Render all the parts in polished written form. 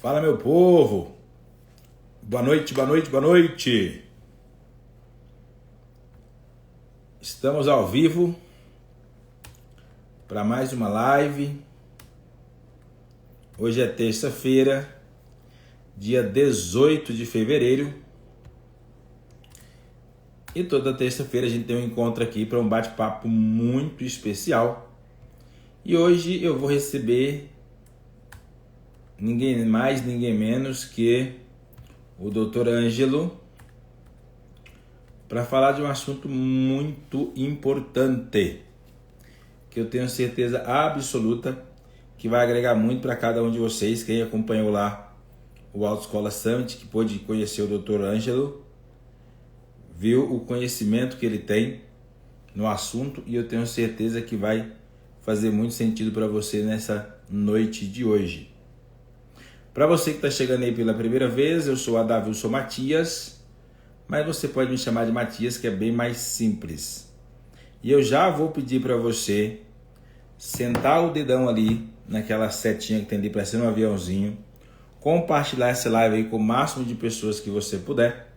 Fala, meu povo! Boa noite, boa noite, boa noite! Estamos ao vivo para mais uma live. Hoje é terça-feira, dia 18 de fevereiro. E toda terça-feira a gente tem um encontro aqui para um bate-papo muito especial. E hoje eu vou receber ninguém mais, ninguém menos que o Dr. Ângelo para falar de um assunto muito importante, que eu tenho certeza absoluta que vai agregar muito para cada um de vocês. Quem acompanhou lá o Autoescola Summit, que pôde conhecer o Dr. Ângelo, viu o conhecimento que ele tem no assunto, e eu tenho certeza que vai fazer muito sentido para você nessa noite de hoje. Para você que está chegando aí pela primeira vez, eu sou Adavilson Matias, mas você pode me chamar de Matias, que é bem mais simples. E eu já vou pedir para você sentar o dedão ali naquela setinha que tem ali parecendo um aviãozinho, compartilhar essa live aí com o máximo de pessoas que você puder.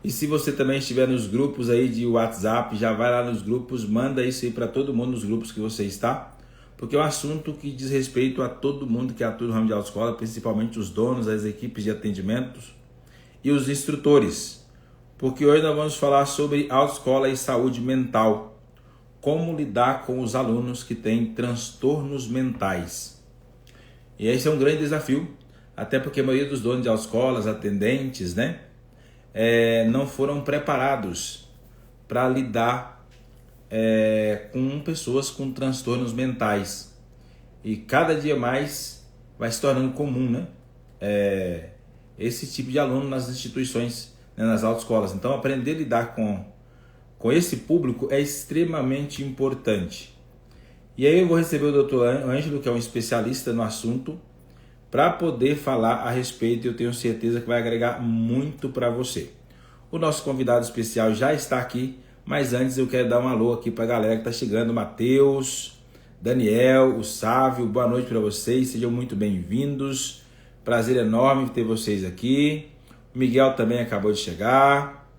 E se você também estiver nos grupos aí de WhatsApp, já vai lá nos grupos, manda isso aí para todo mundo nos grupos que você está, porque é um assunto que diz respeito a todo mundo que atua no ramo de autoescola, principalmente os donos, as equipes de atendimentos e os instrutores. Porque hoje nós vamos falar sobre autoescola e saúde mental. Como lidar com os alunos que têm transtornos mentais. E esse é um grande desafio, até porque a maioria dos donos de autoescolas, atendentes, não foram preparados para lidar com pessoas com transtornos mentais. E cada dia mais vai se tornando comum, esse tipo de aluno nas instituições, nas autoescolas. Então, aprender a lidar com esse público é extremamente importante. E aí eu vou receber o Dr. Ângelo, que é um especialista no assunto, para poder falar a respeito, e eu tenho certeza que vai agregar muito para você. O nosso convidado especial já está aqui, mas antes eu quero dar um alô aqui para a galera que está chegando: Matheus, Daniel, o Sávio, boa noite para vocês, sejam muito bem-vindos, prazer enorme ter vocês aqui. O Miguel também acabou de chegar.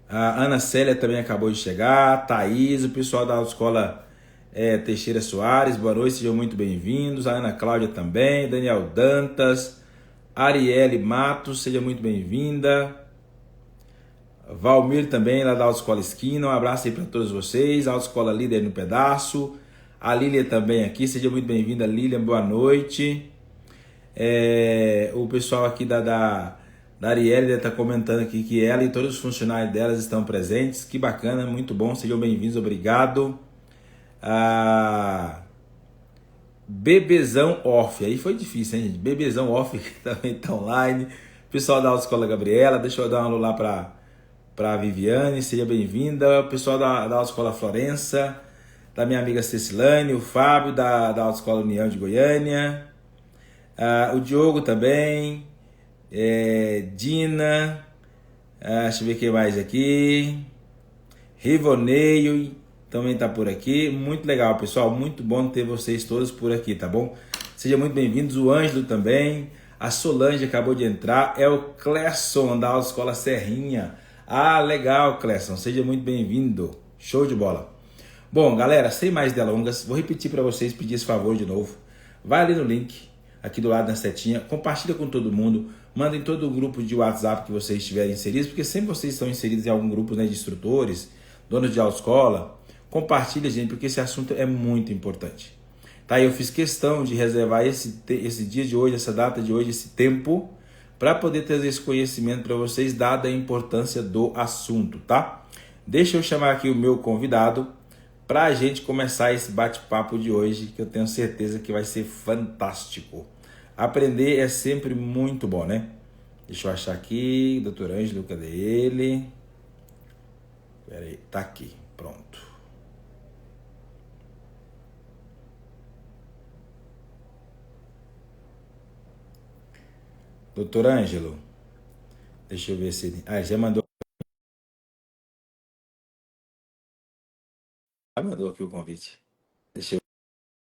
A Ana Célia também acabou de chegar, Thaís, o pessoal da autoescola Teixeira Soares, boa noite, sejam muito bem-vindos. A Ana Cláudia também, Daniel Dantas, Arielle Matos, seja muito bem-vinda. Valmir também, lá da Autoescola Esquina, um abraço aí para todos vocês. A Autoescola Líder no Pedaço, a Lília também aqui, seja muito bem-vinda, Lília, boa noite. O pessoal aqui da Arielle está comentando aqui que ela e todos os funcionários delas estão presentes. Que bacana, muito bom, sejam bem-vindos, obrigado. Bebezão Off, aí foi difícil, hein, gente? Bebezão Off que também está online. Pessoal da Autoescola Gabriela, deixa eu dar um alô lá para Viviane, seja bem-vinda. Pessoal da Autoescola Florença, da minha amiga Cecilane, o Fábio da Autoescola União de Goiânia. O Diogo também, Dina, deixa eu ver quem mais aqui, Rivoneio também tá por aqui. Muito legal, pessoal, muito bom ter vocês todos por aqui, tá bom? Sejam muito bem-vindos, o Ângelo também, a Solange acabou de entrar, é o Clesson da Autoescola Serrinha. Legal, Clesson, seja muito bem-vindo, show de bola. Bom, galera, sem mais delongas, vou repetir para vocês, pedir esse favor de novo. Vai ali no link, aqui do lado da setinha, compartilha com todo mundo, manda em todo o grupo de WhatsApp que vocês estiverem inseridos, porque sempre vocês estão inseridos em algum grupo, de instrutores, donos de autoescola. Compartilha, gente, porque esse assunto é muito importante. Tá? Eu fiz questão de reservar esse dia de hoje, essa data de hoje, esse tempo, para poder trazer esse conhecimento para vocês, dada a importância do assunto, tá? Deixa eu chamar aqui o meu convidado para a gente começar esse bate-papo de hoje, que eu tenho certeza que vai ser fantástico. Aprender é sempre muito bom, né? Deixa eu achar aqui, Dr. Ângelo, cadê ele? Pera aí, tá aqui, pronto. Dr. Ângelo, deixa eu ver se ele... já mandou aqui o convite. Deixa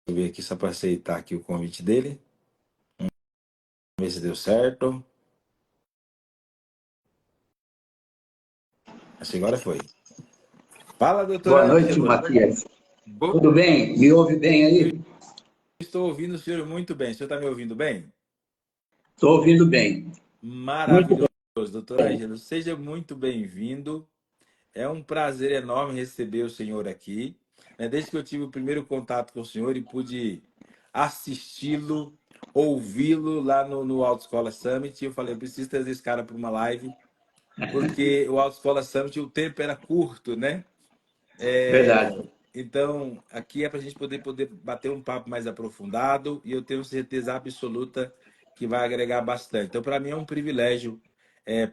eu ver aqui só para aceitar aqui o convite dele. ver se deu certo. Acho que agora foi. Fala, doutor Boa noite, Ângelo. Matias. Bo- Tudo bem? Me ouve bem Eu aí? estou ouvindo o senhor muito bem. O senhor está me ouvindo bem? Estou ouvindo bem. Muito Maravilhoso, doutor bem. Ângelo. Seja muito bem-vindo. É um prazer enorme receber o senhor aqui. Desde que eu tive o primeiro contato com o senhor e pude assisti-lo, ouvi-lo lá no Autoescola Summit, eu falei, eu preciso trazer esse cara para uma live, porque o Autoescola Summit, o tempo era curto, né? Verdade. Então, aqui é para a gente poder bater um papo mais aprofundado e eu tenho certeza absoluta que vai agregar bastante. Então, para mim é um privilégio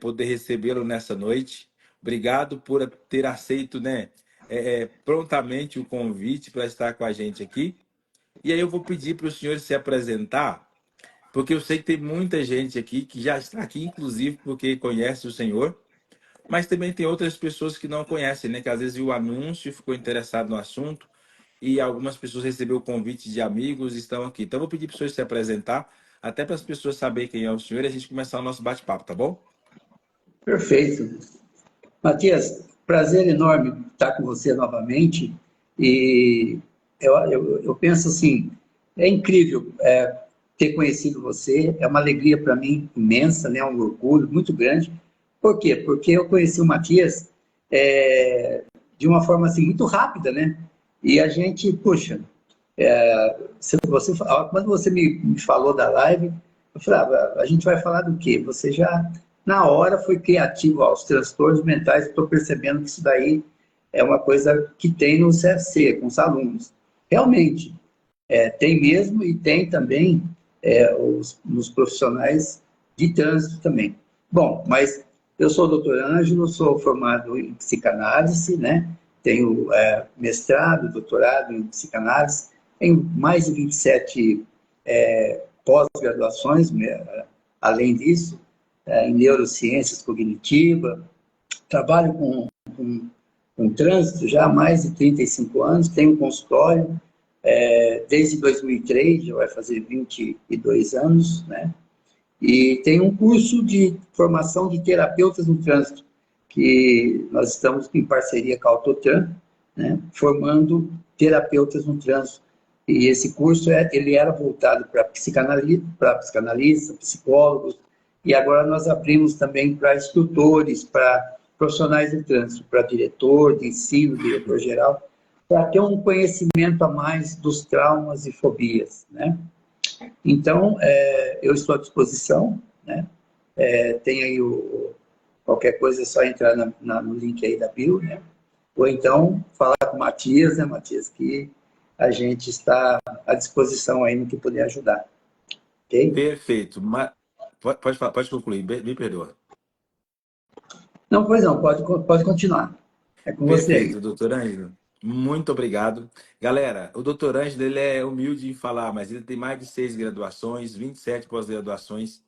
poder recebê-lo nessa noite. Obrigado por ter aceito, né, prontamente o convite para estar com a gente aqui. E aí eu vou pedir para o senhor se apresentar, porque eu sei que tem muita gente aqui que já está aqui, inclusive porque conhece o senhor. Mas também tem outras pessoas que não conhecem, né? Que às vezes viu o anúncio e ficou interessado no assunto. E algumas pessoas receberam o convite de amigos e estão aqui. Então, eu vou pedir para o senhor se apresentar, até para as pessoas saberem quem é o senhor e a gente começar o nosso bate-papo, tá bom? Perfeito. Matias, prazer enorme estar com você novamente. E eu penso assim, é incrível ter conhecido você, é uma alegria para mim imensa, né? Um orgulho muito grande. Por quê? Porque eu conheci o Matias de uma forma assim muito rápida, né? E a gente, puxa, quando você me falou da live, eu falei, a gente vai falar do quê? Você já, na hora, foi criativo aos transtornos mentais. Estou percebendo que isso daí é uma coisa que tem no CFC, com os alunos. Realmente, tem mesmo e tem também nos profissionais de trânsito também. Bom, mas eu sou o doutor Ângelo, sou formado em psicanálise, né? Tenho mestrado, doutorado em psicanálise, tenho mais de 27 pós-graduações, além disso, em neurociências cognitivas, trabalho com trânsito já há mais de 35 anos, tenho um consultório, desde 2003, já vai fazer 22 anos, né? E tem um curso de formação de terapeutas no trânsito, que nós estamos em parceria com a Autotran, né, formando terapeutas no trânsito. E esse curso ele era voltado para psicanalistas, psicólogos, e agora nós abrimos também para instrutores, para profissionais do trânsito, para diretor de ensino, diretor geral, para ter um conhecimento a mais dos traumas e fobias, né? Então, eu estou à disposição, né? Tem aí qualquer coisa é só entrar no link aí da bio, né? Ou então falar com o Matias, né, Matias, que a gente está à disposição aí no que puder ajudar, ok? Perfeito. Pode falar, pode concluir, me perdoa. Não, pois não, pode continuar. É com você aí. Perfeito, doutor Ângelo. Muito obrigado. Galera, o doutor Ângelo, ele é humilde em falar, mas ele tem mais de 6 graduações, 27 pós-graduações.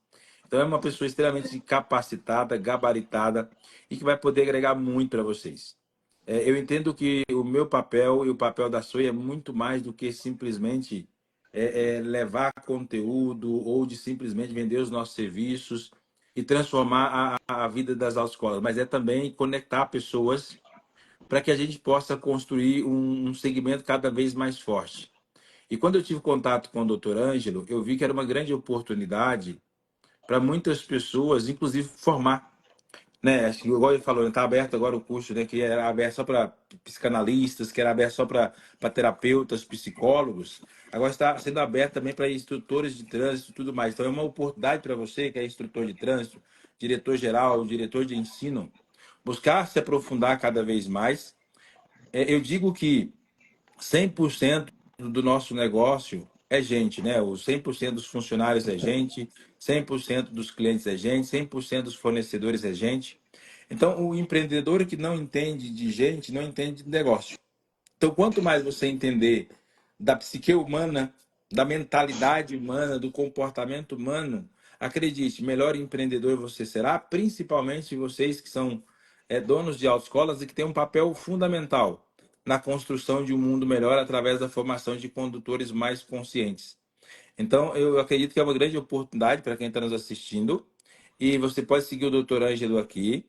Então, é uma pessoa extremamente capacitada, gabaritada e que vai poder agregar muito para vocês. Eu entendo que o meu papel e o papel da SOI é muito mais do que simplesmente levar conteúdo ou de simplesmente vender os nossos serviços e transformar a vida das autoescolas, mas é também conectar pessoas para que a gente possa construir um segmento cada vez mais forte. E quando eu tive contato com o Dr. Ângelo, eu vi que era uma grande oportunidade para muitas pessoas, inclusive formar, né? Acho que, igual ele falou, está aberto agora o curso, né? Que era aberto só para psicanalistas, que era aberto só para terapeutas, psicólogos. Agora está sendo aberto também para instrutores de trânsito e tudo mais. Então é uma oportunidade para você que é instrutor de trânsito, diretor geral, diretor de ensino, buscar se aprofundar cada vez mais. Eu digo que 100% do nosso negócio é gente, né? Os 100% dos funcionários é gente, 100% dos clientes é gente, 100% dos fornecedores é gente. Então, o empreendedor que não entende de gente, não entende de negócio. Então, quanto mais você entender da psique humana, da mentalidade humana, do comportamento humano, acredite, melhor empreendedor você será, principalmente vocês que são donos de autoescolas e que têm um papel fundamental na construção de um mundo melhor através da formação de condutores mais conscientes. Então, eu acredito que é uma grande oportunidade para quem está nos assistindo. E você pode seguir o Dr. Ângelo aqui.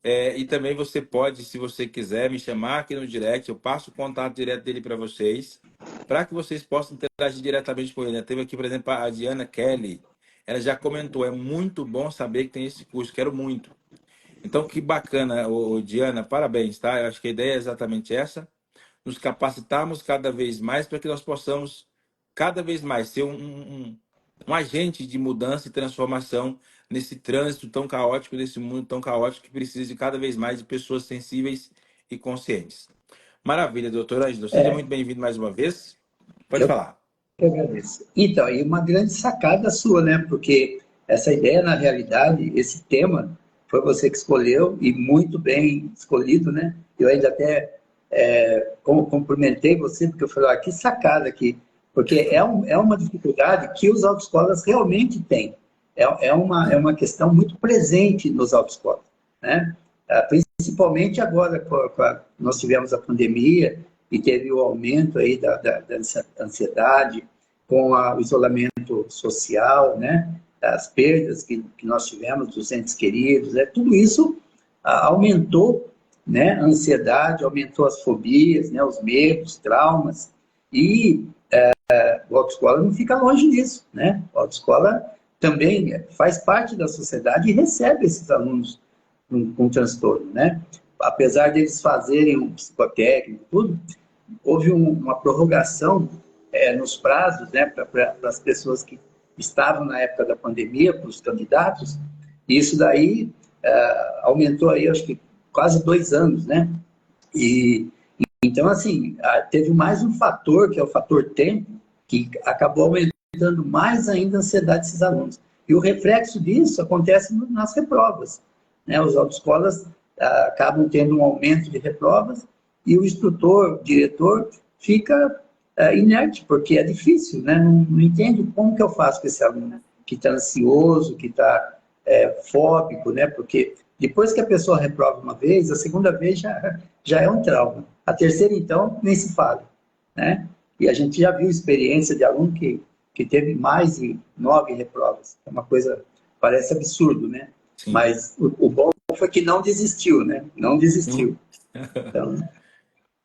E também você pode, se você quiser, me chamar aqui no direct. Eu passo o contato direto dele para vocês, para que vocês possam interagir diretamente com ele. Teve aqui, por exemplo, a Diana Kelly. Ela já comentou, é muito bom saber que tem esse curso, quero muito. Então, que bacana, Diana, parabéns, tá? Eu acho que a ideia é exatamente essa, nos capacitarmos cada vez mais para que nós possamos cada vez mais ser um agente de mudança e transformação nesse trânsito tão caótico, nesse mundo tão caótico que precisa de cada vez mais de pessoas sensíveis e conscientes. Maravilha, doutor Ângelo. Seja muito bem-vindo mais uma vez. Pode Eu falar. que agradeço. Então, e uma grande sacada sua, né? Porque essa ideia, na realidade, esse tema, foi você que escolheu e muito bem escolhido, né? Eu ainda até cumprimentei você, porque eu falei, que sacada aqui. Porque é uma dificuldade que os autoescolas realmente têm. É uma questão muito presente nos autoescolas, né? Principalmente agora, nós tivemos a pandemia e teve o aumento aí da ansiedade, com o isolamento social, né? As perdas que nós tivemos dos entes queridos, tudo isso aumentou, né? A ansiedade, aumentou as fobias, né? Os medos, traumas, e a autoescola não fica longe disso, né? A autoescola também faz parte da sociedade e recebe esses alunos com transtorno, né? Apesar deles fazerem um psicotécnico, tudo, houve uma prorrogação nos prazos, né, para as pessoas que estavam na época da pandemia, para os candidatos, e isso daí aumentou aí, acho que quase 2 anos, né? E então, assim, teve mais um fator, que é o fator tempo, que acabou aumentando mais ainda a ansiedade desses alunos. E o reflexo disso acontece nas reprovas, né? Os autoescolas acabam tendo um aumento de reprovas e o instrutor, o diretor, fica inerte, porque é difícil, né? Não entende como que eu faço com esse aluno que está ansioso, que está fóbico, né? Porque depois que a pessoa reprova uma vez, a segunda vez já é um trauma. A terceira, então, nem se fala, né? E a gente já viu experiência de aluno que teve mais de 9 reprovas. É uma coisa, parece absurdo, né? Sim. Mas o bom foi que não desistiu, né? Não desistiu. Então,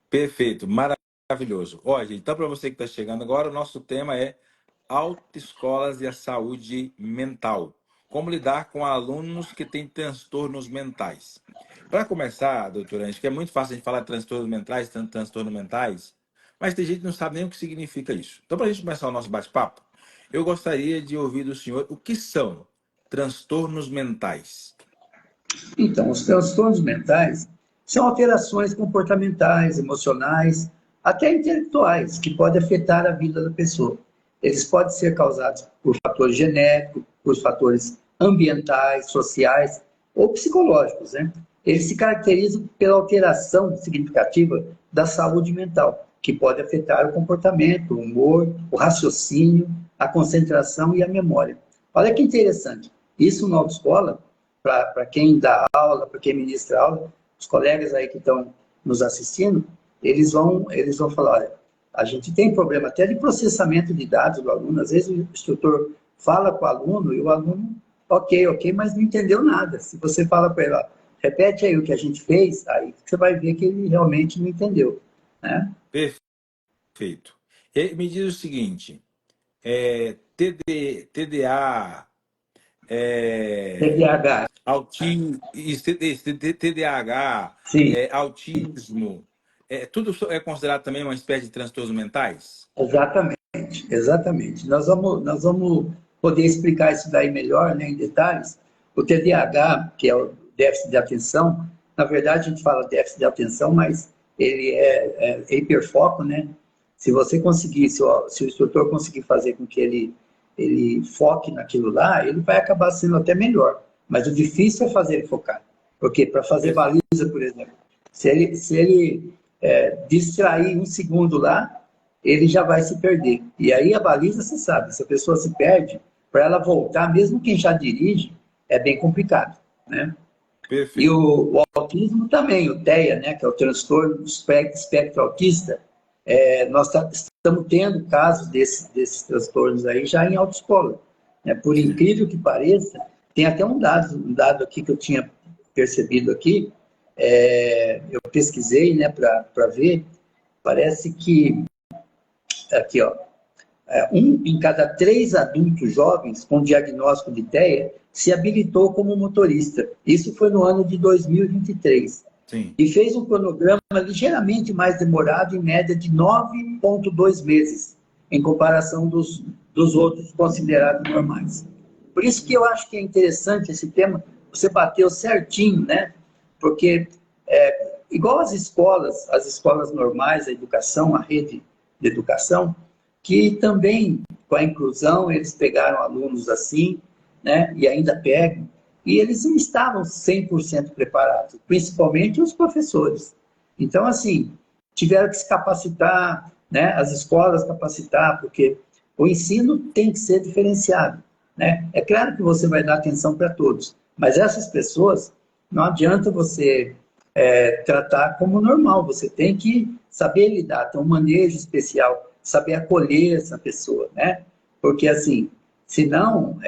Perfeito, maravilhoso. Olha, gente, então para você que está chegando agora, o nosso tema é autoescolas e a saúde mental. Como lidar com alunos que têm transtornos mentais. Para começar, doutora, acho que é muito fácil a gente falar de transtornos mentais, transtornos mentais, mas tem gente que não sabe nem o que significa isso. Então, para a gente começar o nosso bate-papo, eu gostaria de ouvir do senhor o que são transtornos mentais. Então, os transtornos mentais são alterações comportamentais, emocionais, até intelectuais, que podem afetar a vida da pessoa. Eles podem ser causados por fatores genéticos, por fatores ambientais, sociais ou psicológicos, né? Eles se caracterizam pela alteração significativa da saúde mental, que pode afetar o comportamento, o humor, o raciocínio, a concentração e a memória. Olha que interessante. Isso na autoescola, para quem dá aula, para quem ministra aula, os colegas aí que estão nos assistindo, eles vão falar, olha, a gente tem problema até de processamento de dados do aluno, às vezes o instrutor fala com o aluno e o aluno, ok, mas não entendeu nada. Se você fala para ele, ó, repete aí o que a gente fez, aí você vai ver que ele realmente não entendeu, né? Perfeito. E aí, me diz o seguinte, TDA, TDAH, TDAH, sim, autismo, tudo é considerado também uma espécie de transtornos mentais? exatamente. Nós vamos poder explicar isso daí melhor, né, em detalhes. O TDAH, que é o déficit de atenção, na verdade a gente fala déficit de atenção, mas ele é hiperfoco, né? Se você conseguir, se o instrutor conseguir fazer com que ele foque naquilo lá, ele vai acabar sendo até melhor. Mas o difícil é fazer ele focar. Porque para fazer Perfeito. baliza, por exemplo, se ele distrair um segundo lá, ele já vai se perder. E aí a baliza, você sabe, se a pessoa se perde, para ela voltar, mesmo quem já dirige, é bem complicado, né? E Perfeito. o autismo também, o TEA, né, que é o transtorno do espectro autista, nós estamos estamos tendo casos desses transtornos aí já em autoescola. Né? Por incrível que pareça, tem até um dado aqui que eu tinha percebido aqui, eu pesquisei, né, para ver, parece que, aqui, ó, um em cada 3 adultos jovens com diagnóstico de TEA se habilitou como motorista. Isso foi no ano de 2023. Sim. E fez um cronograma ligeiramente mais demorado, em média de 9,2 meses, em comparação dos outros considerados normais. Por isso que eu acho que é interessante esse tema, você bateu certinho, né? Porque, igual as escolas normais, a educação, a rede de educação, que também, com a inclusão, eles pegaram alunos assim, né? E ainda pegam, e eles não estavam 100% preparados, principalmente os professores. Então, assim, tiveram que se capacitar, né? As escolas capacitar, porque o ensino tem que ser diferenciado, né? É claro que você vai dar atenção para todos, mas essas pessoas, não adianta você tratar como normal, você tem que saber lidar, ter um manejo especial, saber acolher essa pessoa, né? Porque, assim, senão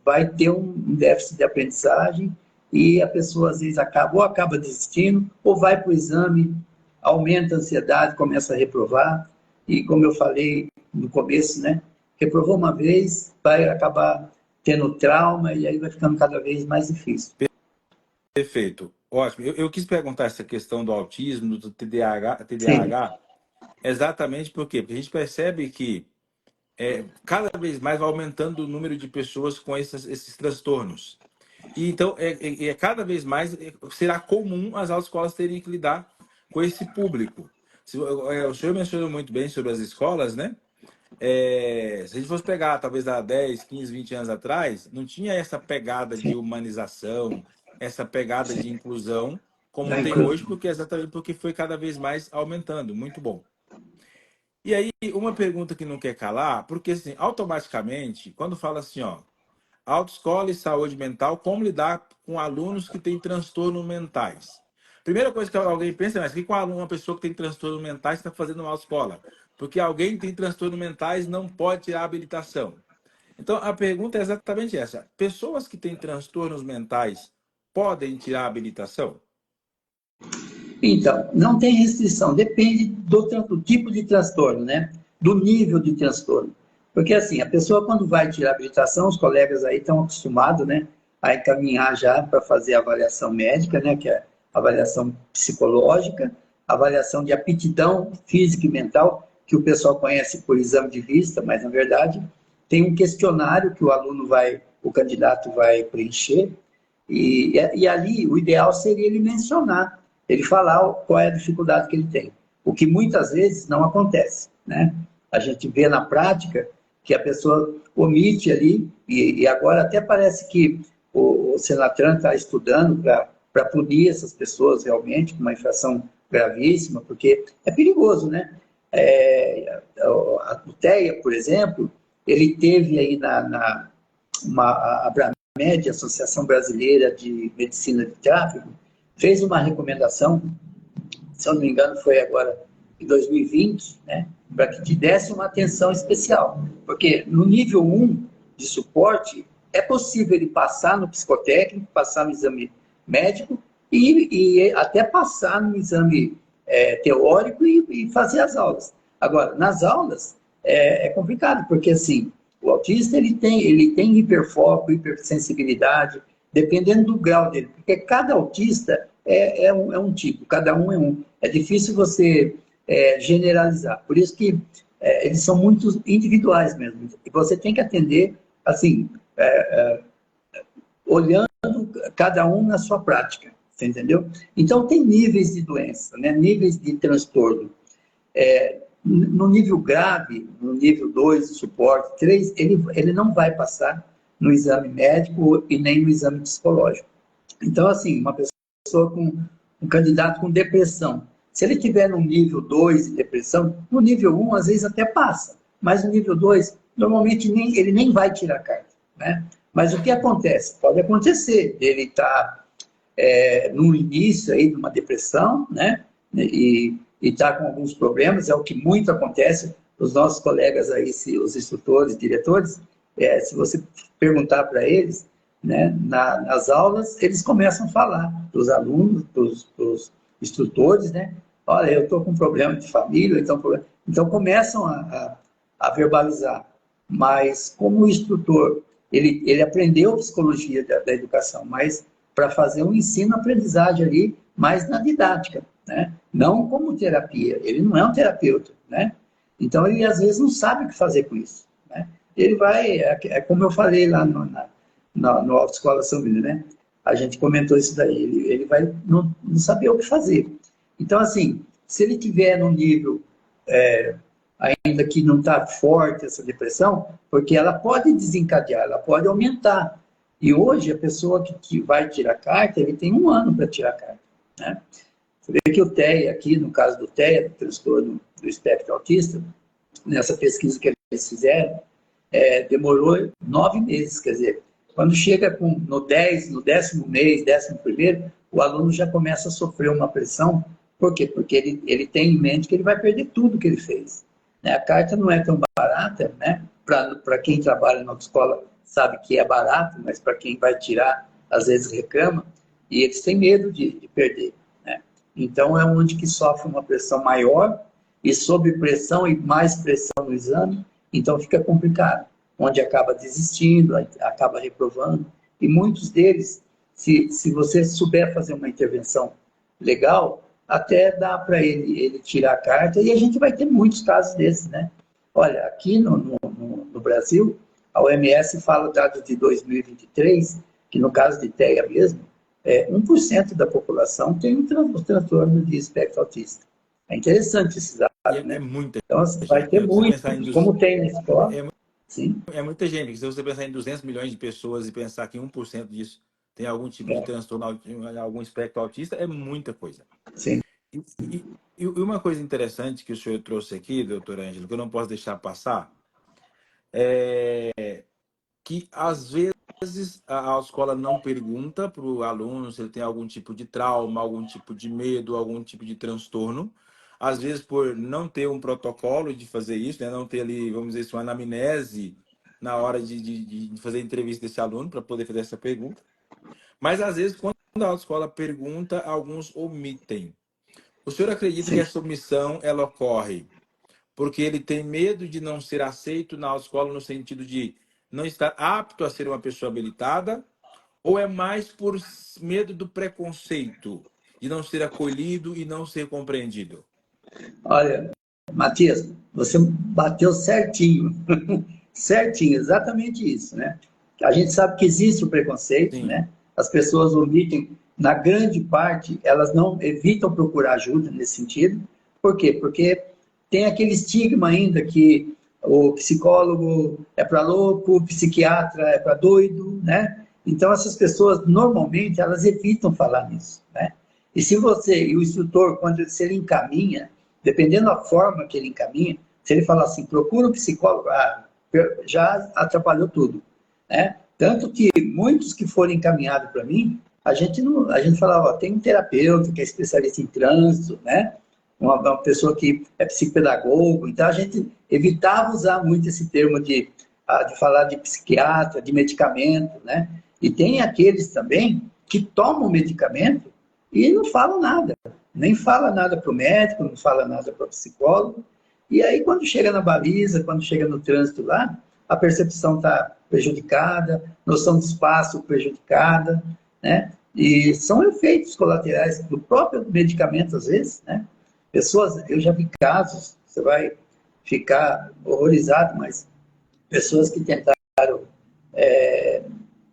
vai ter um déficit de aprendizagem e a pessoa, às vezes, acaba desistindo, ou vai para o exame, aumenta a ansiedade, começa a reprovar, e como eu falei no começo, né? Reprovou uma vez, vai acabar tendo trauma, e aí vai ficando cada vez mais difícil. Perfeito. Ótimo. Eu quis perguntar essa questão do autismo, do TDAH, Sim. exatamente por quê? Porque a gente percebe que cada vez mais vai aumentando o número de pessoas com esses transtornos. E então, cada vez mais será comum as autoescolas terem que lidar com esse público. O senhor mencionou muito bem sobre as escolas, né? Se a gente fosse pegar, talvez há 10, 15, 20 anos atrás, não tinha essa pegada de Sim. humanização, essa pegada de inclusão, como Da tem hoje, inclusão. porque exatamente porque foi cada vez mais aumentando. Muito bom. E aí, uma pergunta que não quer calar, porque assim, automaticamente, quando fala assim, ó, autoescola e saúde mental, como lidar com alunos que têm transtornos mentais? Primeira coisa que alguém pensa, mas que com uma pessoa que tem transtornos mentais está fazendo uma autoescola? Porque alguém que tem transtornos mentais não pode tirar a habilitação. Então, a pergunta é exatamente essa. Pessoas que têm transtornos mentais podem tirar a habilitação? Então, não tem restrição, depende do tipo de transtorno, né? Do nível de transtorno. Porque, assim, a pessoa, quando vai tirar a habilitação, os colegas aí estão acostumados, né, a encaminhar já para fazer a avaliação médica, né, que é a avaliação psicológica, avaliação de aptidão física e mental, que o pessoal conhece por exame de vista, mas, na verdade, tem um questionário que o candidato vai preencher, e ali o ideal seria ele mencionar, ele falar qual é a dificuldade que ele tem, o que muitas vezes não acontece, né? A gente vê na prática que a pessoa omite ali, e agora até parece que o Senatran está estudando para punir essas pessoas realmente com uma infração gravíssima, porque é perigoso, né? A TEA, por exemplo, ele teve aí a Abramed, Associação Brasileira de Medicina de Tráfego, fez uma recomendação, se eu não me engano foi agora em 2020, né, para que te desse uma atenção especial. Porque no nível 1 de suporte, é possível ele passar no psicotécnico, passar no exame médico e até passar no exame teórico e fazer as aulas. Agora, nas aulas, é complicado, porque assim, o autista ele tem hiperfoco, hipersensibilidade, dependendo do grau dele, porque cada autista é um tipo, cada um é um. É difícil você generalizar. Por isso que eles são muito individuais mesmo. E você tem que atender, assim, olhando cada um na sua prática, você entendeu? Então, tem níveis de doença, né? Níveis de transtorno. No nível grave, no nível 2, suporte 3, ele não vai passar no exame médico e nem no exame psicológico. Então, assim, uma pessoa um candidato com depressão, se ele tiver no nível 2 de depressão, no nível 1, às vezes até passa, mas no nível 2, normalmente ele nem vai tirar carta, né? Mas o que acontece? Pode acontecer, ele está no início aí de uma depressão, né? E está com alguns problemas, é o que muito acontece. os nossos colegas aí, os instrutores, diretores, se você perguntar para eles, né, nas aulas, eles começam a falar para os alunos, para os instrutores, né? Olha, eu estou com um problema de família, então começam a verbalizar. Mas como o instrutor, ele aprendeu psicologia da educação, mas para fazer um ensino-aprendizagem ali, mais na didática, né? Não como terapia. Ele não é um terapeuta, né? Então, ele às vezes não sabe o que fazer com isso, né? Ele vai, como eu falei lá no Autoescola São Bíblia, né? A gente comentou isso daí, ele vai não saber o que fazer. Então, assim, se ele tiver num nível ainda que não está forte essa depressão, porque ela pode desencadear, ela pode aumentar. E hoje, a pessoa que vai tirar carta, ele tem 1 ano para tirar carta, né? Você vê que o TEA aqui, no caso do TEA, do transtorno do espectro autista, nessa pesquisa que eles fizeram, demorou 9 meses, quer dizer, quando chega no 10º mês, 11º, o aluno já começa a sofrer uma pressão. Por quê? Porque ele tem em mente que ele vai perder tudo que ele fez, né? A carta não é tão barata, né? Para quem trabalha na autoescola sabe que é barato, mas para quem vai tirar, às vezes reclama, e eles têm medo de perder, né? Então, é onde que sofre uma pressão maior, e sob pressão e mais pressão no exame, então fica complicado, onde acaba desistindo, acaba reprovando, e muitos deles, se você souber fazer uma intervenção legal, até dá para ele tirar a carta, e a gente vai ter muitos casos desses, né? Olha, aqui no Brasil, a OMS fala dados de 2023, que no caso de TEA mesmo, 1% da população tem um transtorno de espectro autista. É interessante esses dados, né? Muita Então, gente. vai ter Se você muito, pensar em como tem na escola. Sim. muita gente, porque se você pensar em 200 milhões de pessoas e pensar que 1% disso tem algum tipo de transtorno, algum espectro autista, é muita coisa. Sim. E uma coisa interessante que o senhor trouxe aqui, doutor Ângelo, que eu não posso deixar passar, é que às vezes a autoescola não pergunta para o aluno se ele tem algum tipo de trauma, algum tipo de medo, algum tipo de transtorno. Às vezes, por não ter um protocolo de fazer isso, né? Não ter ali, vamos dizer assim, uma anamnese na hora de fazer a entrevista desse aluno para poder fazer essa pergunta. Mas, às vezes, quando a autoescola pergunta, alguns omitem. O senhor acredita que Sim. essa omissão ela ocorre porque ele tem medo de não ser aceito na autoescola no sentido de não estar apto a ser uma pessoa habilitada, ou é mais por medo do preconceito, de não ser acolhido e não ser compreendido? Olha, Matias, você bateu certinho. Certinho, exatamente isso, né? A gente sabe que existe o preconceito, Sim. né? As pessoas omitem, na grande parte, elas não evitam procurar ajuda nesse sentido. Por quê? Porque tem aquele estigma ainda que o psicólogo é para louco, o psiquiatra é para doido, né? Então, essas pessoas, normalmente, elas evitam falar nisso, né? E se você, e o instrutor, se ele encaminha, dependendo da forma que ele encaminha, se ele falar assim, procura um psicólogo, já atrapalhou tudo, né? Tanto que muitos que foram encaminhados para mim, a gente falava, ó, tem um terapeuta que é especialista em trânsito, né? Uma pessoa que é psicopedagogo, então a gente evitava usar muito esse termo de falar de psiquiatra, de medicamento, né? E tem aqueles também que tomam medicamento e não falam nada, nem fala nada para o médico, não fala nada para o psicólogo, e aí quando chega na baliza, quando chega no trânsito lá, a percepção está prejudicada, noção de espaço prejudicada, né? E são efeitos colaterais do próprio medicamento, às vezes, né? Pessoas, eu já vi casos, você vai ficar horrorizado, mas pessoas que tentaram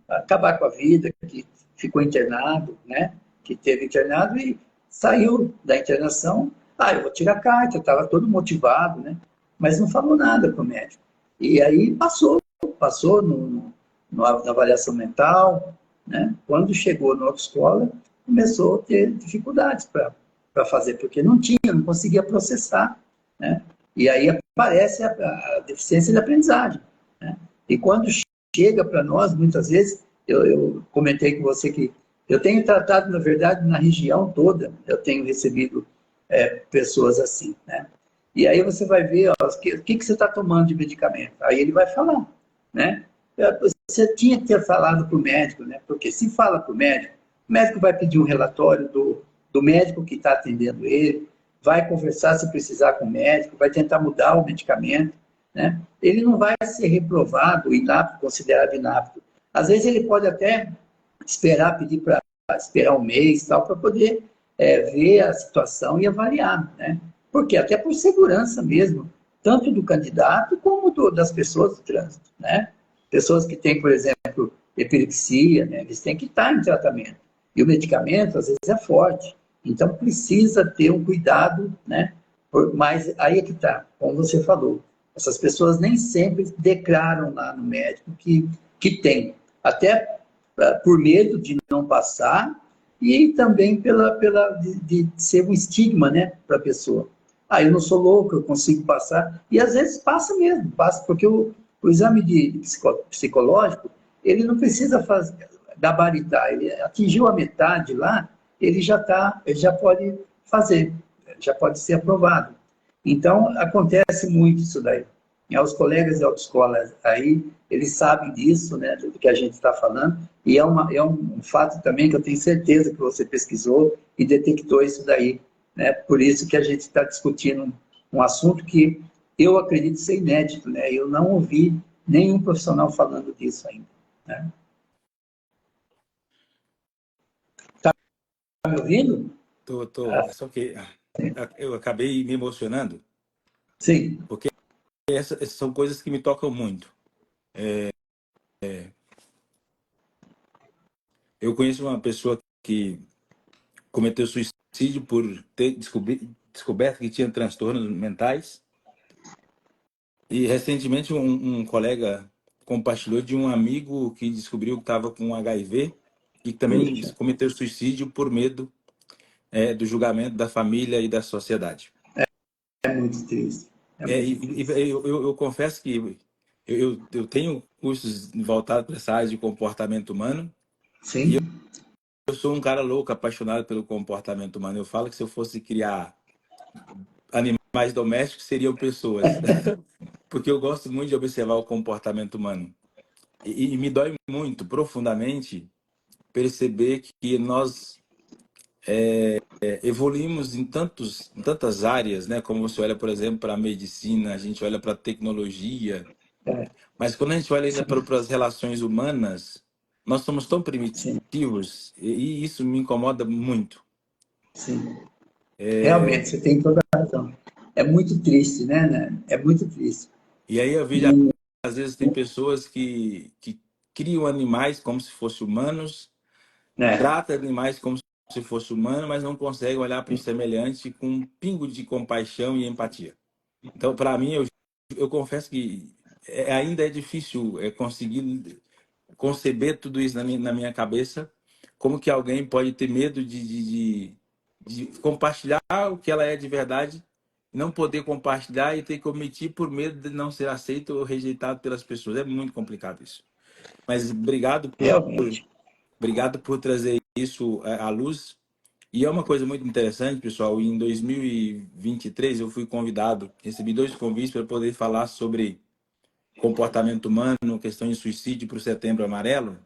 acabar com a vida, que ficou internado, né? Que teve internado e saiu da internação. Eu vou tirar carta, estava todo motivado, né? Mas não falou nada para o médico. E aí passou na avaliação mental, né? Quando chegou na autoescola, começou a ter dificuldades para fazer, porque não conseguia processar, né? E aí aparece a deficiência de aprendizagem, né? E quando chega para nós, muitas vezes, eu comentei com você que eu tenho tratado, na verdade, na região toda, eu tenho recebido pessoas assim, né? E aí você vai ver ó, o que você está tomando de medicamento. Aí ele vai falar, né? Você tinha que ter falado para o médico, né? Porque se fala para o médico vai pedir um relatório do médico que está atendendo ele, vai conversar se precisar com o médico, vai tentar mudar o medicamento, né? Ele não vai ser reprovado, inapto, considerado inapto. Às vezes ele pode até esperar, pedir para esperar um mês, tal, para poder ver a situação e avaliar, né? Porque até por segurança mesmo, tanto do candidato como das pessoas do trânsito, né? Pessoas que têm, por exemplo, epilepsia, né? Eles têm que estar em tratamento. E o medicamento, às vezes, é forte. Então, precisa ter um cuidado, né? Mas aí é que está, como você falou, essas pessoas nem sempre declaram lá no médico que tem. Até por medo de não passar e também de ser um estigma, né, para a pessoa. Ah, eu não sou louco, eu consigo passar. E às vezes passa mesmo, passa, porque o exame psicológico, ele não precisa gabaritar, ele atingiu a metade lá, ele já pode fazer, já pode ser aprovado. Então, acontece muito isso daí. E os colegas de autoescola aí, eles sabem disso, né, do que a gente está falando, e é um fato também que eu tenho certeza que você pesquisou e detectou isso daí, né, por isso que a gente está discutindo um assunto que eu acredito ser inédito, né, eu não ouvi nenhum profissional falando disso ainda, né. Tá me ouvindo? Tô, só que eu acabei me emocionando, Sim, porque essas são coisas que me tocam muito. Eu conheço uma pessoa que cometeu suicídio por ter descoberto que tinha transtornos mentais. E recentemente um colega compartilhou de um amigo que descobriu que estava com HIV e que também puxa, cometeu suicídio por medo do julgamento da família e da sociedade. é muito triste, é É, muito e triste. eu confesso que eu tenho cursos voltados para essa área de comportamento humano. Sim, Eu sou um cara louco, apaixonado pelo comportamento humano. Eu falo que se eu fosse criar animais domésticos, seriam pessoas. Porque eu gosto muito de observar o comportamento humano. E me dói muito, profundamente, perceber que nós evoluímos em tantas áreas, né? Como você olha, por exemplo, para a medicina, a gente olha para a tecnologia, é, mas quando a gente olha ainda sim, para as relações humanas, nós somos tão sim, primitivos e isso me incomoda muito. sim. Realmente, você tem toda a razão. É muito triste, né? É muito triste. E aí eu vejo, às vezes, tem pessoas que criam animais como se fossem humanos, Né? trata animais como se fosse humano, mas não consegue olhar para o semelhante com um pingo de compaixão e empatia. Então, para mim, eu confesso que ainda é difícil conseguir conceber tudo isso na minha cabeça. Como que alguém pode ter medo de compartilhar o que ela é de verdade, não poder compartilhar e ter que omitir por medo de não ser aceito ou rejeitado pelas pessoas. É muito complicado isso. Mas Realmente. obrigado por trazer isso à luz. E é uma coisa muito interessante, pessoal. Em 2023, eu fui convidado, recebi 2 convites para poder falar sobre comportamento humano, questão de suicídio para o Setembro Amarelo.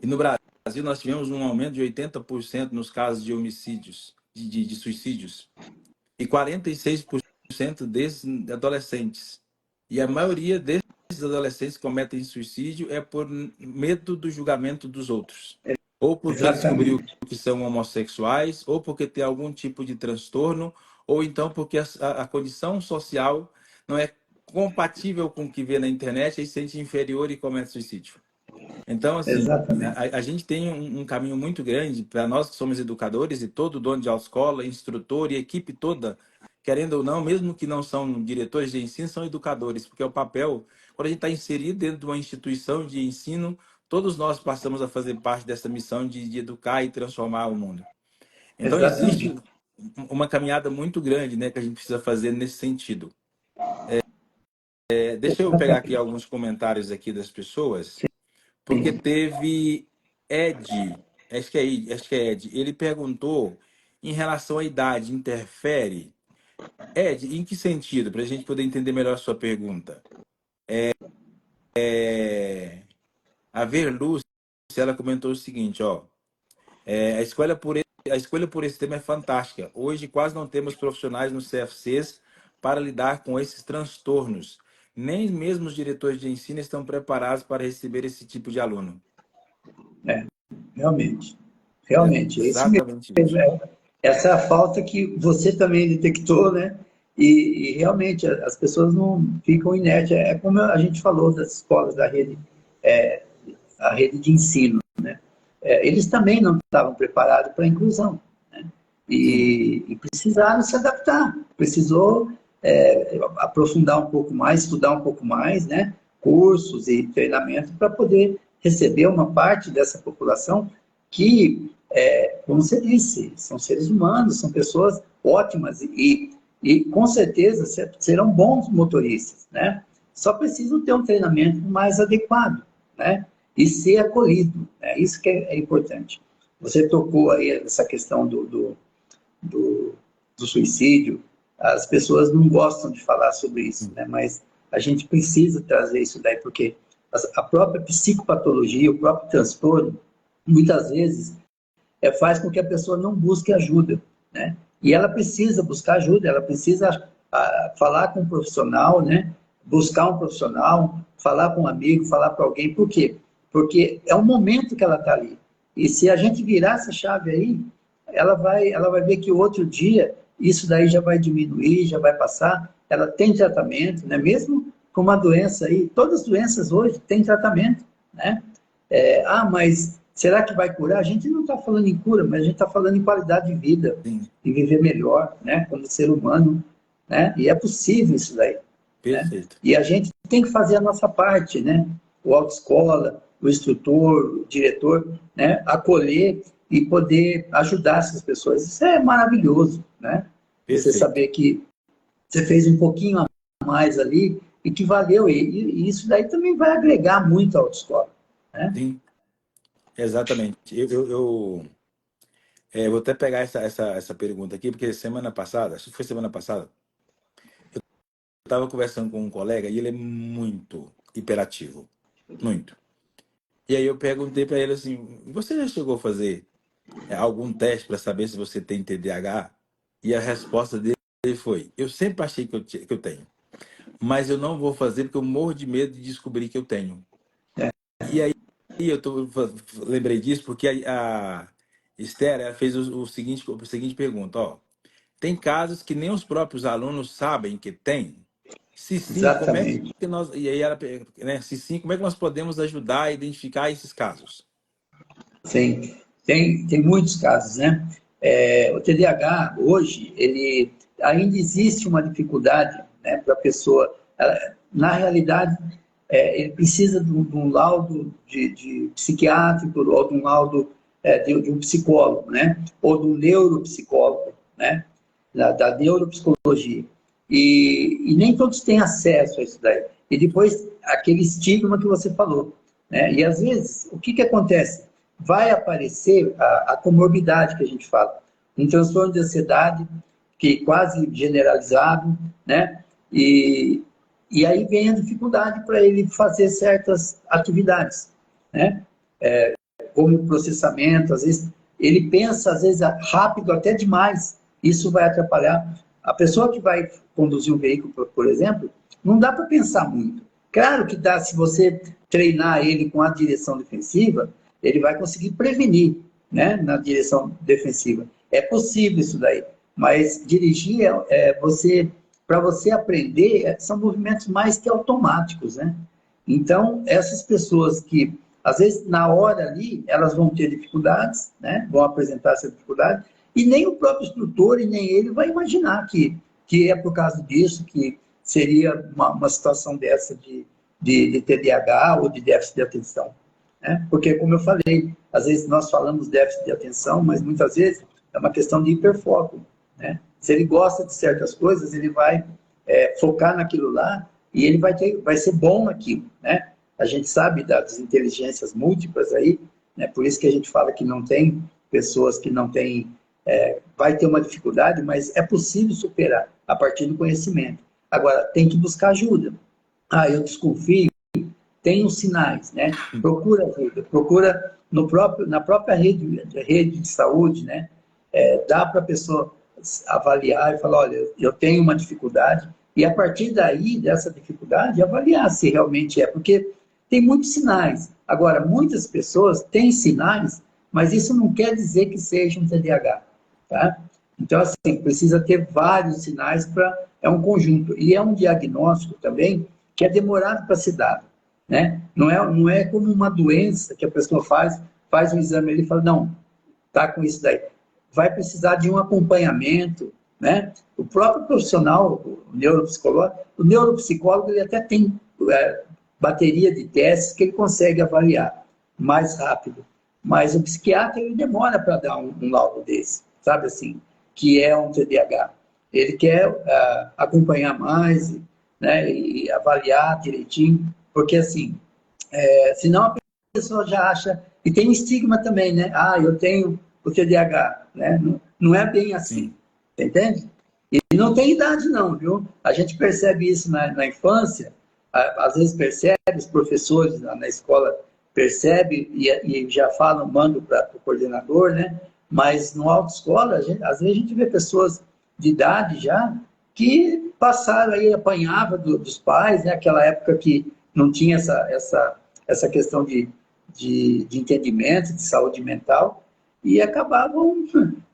E no Brasil, nós tivemos um aumento de 80% nos casos de homicídios, de suicídios, e 46% desses adolescentes. E a maioria desses adolescentes que cometem suicídio é por medo do julgamento dos outros. Ou porque descobriu Exatamente. que são homossexuais, ou porque tem algum tipo de transtorno, ou então porque a condição social não é compatível com o que vê na internet e se sente inferior e comete suicídio. Então, assim, Exatamente. a gente tem um caminho muito grande para nós que somos educadores e todo dono de autoescola, instrutor e equipe toda, querendo ou não, mesmo que não são diretores de ensino, são educadores, porque é o papel, quando a gente está inserido dentro de uma instituição de ensino, todos nós passamos a fazer parte dessa missão de educar e transformar o mundo. Então, existe Exatamente. uma caminhada muito grande, né, que a gente precisa fazer nesse sentido. Deixa eu pegar aqui Exatamente. alguns comentários aqui das pessoas. Porque teve Ed, acho que é Ed, ele perguntou em relação à idade, interfere? Ed, em que sentido? Para a gente poder entender melhor a sua pergunta. É, a Verlúcia, ela comentou o seguinte, ó. A escolha por esse tema é fantástica. Hoje quase não temos profissionais nos CFCs para lidar com esses transtornos. Nem mesmo os diretores de ensino estão preparados para receber esse tipo de aluno. É, realmente. É Realmente, é isso exatamente mesmo. isso. Essa é a falta que você também detectou, né? E realmente as pessoas não ficam inertes. É como a gente falou das escolas da rede, é, a rede de ensino, né? Eles também não estavam preparados para a inclusão, né? Sim, E precisaram se adaptar, precisou aprofundar um pouco mais, estudar um pouco mais, né? Cursos e treinamento para poder receber uma parte dessa população que, como você disse, são seres humanos, são pessoas ótimas e com certeza serão bons motoristas, né? Só precisam ter um treinamento mais adequado, né? E ser acolhido, né? Isso que é importante. Você tocou aí nessa questão do, do suicídio, as pessoas não gostam de falar sobre isso, né? Mas a gente precisa trazer isso daí, porque a própria psicopatologia, o próprio transtorno, muitas vezes, faz com que a pessoa não busque ajuda, né? E ela precisa buscar ajuda, ela precisa falar com um profissional, né? Buscar um profissional, falar com um amigo, falar para alguém. Por quê? Porque é o momento que ela está ali. E se a gente virar essa chave aí, ela vai ver que o outro dia isso daí já vai diminuir, já vai passar. Ela tem tratamento, né? Mesmo com uma doença aí, todas as doenças hoje têm tratamento, né? Mas será que vai curar? A gente não está falando em cura, mas a gente está falando em qualidade de vida, sim, em viver melhor, né? Como ser humano, né? E é possível isso daí, né? perfeito. E a gente tem que fazer a nossa parte, né? O autoescola, o instrutor, o diretor, né? Acolher e poder ajudar essas pessoas. Isso é maravilhoso, né? Você Perfeito. saber que você fez um pouquinho a mais ali e que valeu. E isso daí também vai agregar muito à autoescola, né? Sim, exatamente. Vou até pegar essa pergunta aqui, porque semana passada, acho que foi semana passada, eu estava conversando com um colega e ele é muito hiperativo. Muito. E aí eu perguntei para ele assim: você já chegou a fazer algum teste para saber se você tem TDAH? E a resposta dele foi: eu sempre achei que eu tenho, mas eu não vou fazer porque eu morro de medo de descobrir que eu tenho. É, E aí lembrei disso porque a Esther ela fez a seguinte pergunta: ó, tem casos que nem os próprios alunos sabem que tem? Se sim, como é exatamente. que nós. E aí ela, né? Se sim, como é que nós podemos ajudar a identificar esses casos? Sim, tem muitos casos, né? O TDAH, hoje, ele ainda existe uma dificuldade, né, para a pessoa. Na realidade, ele precisa de um laudo de psiquiátrico ou de um laudo de um psicólogo, né? Ou de um neuropsicólogo, né? Da neuropsicologia. E nem todos têm acesso a isso daí. E depois, aquele estigma que você falou, né? E às vezes, o que acontece? Vai aparecer a comorbidade que a gente fala, um transtorno de ansiedade que é quase generalizado, né? E aí vem a dificuldade para ele fazer certas atividades, né? Como processamento, às vezes ele pensa às vezes rápido até demais. Isso vai atrapalhar a pessoa que vai conduzir um veículo, por exemplo. Não dá para pensar muito. Claro que dá, se você treinar ele com a direção defensiva, ele vai conseguir prevenir, né, na direção defensiva. É possível isso daí, mas dirigir para você aprender, são movimentos mais que automáticos, né? Então, essas pessoas que, às vezes, na hora ali, elas vão ter dificuldades, né? Vão apresentar essa dificuldade, e nem o próprio instrutor e nem ele vai imaginar que é por causa disso, que seria uma situação dessa de TDAH ou de déficit de atenção, né? Porque, como eu falei, às vezes nós falamos déficit de atenção, mas muitas vezes é uma questão de hiperfoco, né? Se ele gosta de certas coisas, ele vai focar naquilo lá e ele vai ser bom naquilo, né? A gente sabe das inteligências múltiplas aí, né? Por isso que a gente fala que não tem pessoas que não têm vai ter uma dificuldade, mas é possível superar a partir do conhecimento. Agora, tem que buscar ajuda. Eu desconfio, tem os sinais, né? Procura ajuda, procura na própria rede de saúde, né? Dá para a pessoa avaliar e falar, olha, eu tenho uma dificuldade, e a partir daí, dessa dificuldade, avaliar se realmente é, porque tem muitos sinais. Agora, muitas pessoas têm sinais, mas isso não quer dizer que seja um TDAH, tá? Então, assim, precisa ter vários sinais é um conjunto. E é um diagnóstico também que é demorado para se dar, né? Não é como uma doença que a pessoa faz um exame ali e fala, não, tá com isso daí. Vai precisar de um acompanhamento, né? O próprio profissional, o neuropsicólogo, ele até tem bateria de testes que ele consegue avaliar mais rápido. Mas o psiquiatra, ele demora para dar um laudo desse, sabe assim, que é um TDAH. Ele quer acompanhar mais, né, e avaliar direitinho, porque assim, senão a pessoa já acha, e tem um estigma também, né? Eu tenho o TDAH, né? Não é bem assim, entende? E não tem idade não, viu? A gente percebe isso na infância, às vezes percebe, os professores na escola percebem e já falam, mandam para o coordenador, né? Mas no autoescola, às vezes a gente vê pessoas de idade já que passaram aí, apanhava dos pais, né? Aquela época que não tinha essa questão de entendimento, de saúde mental, e acabavam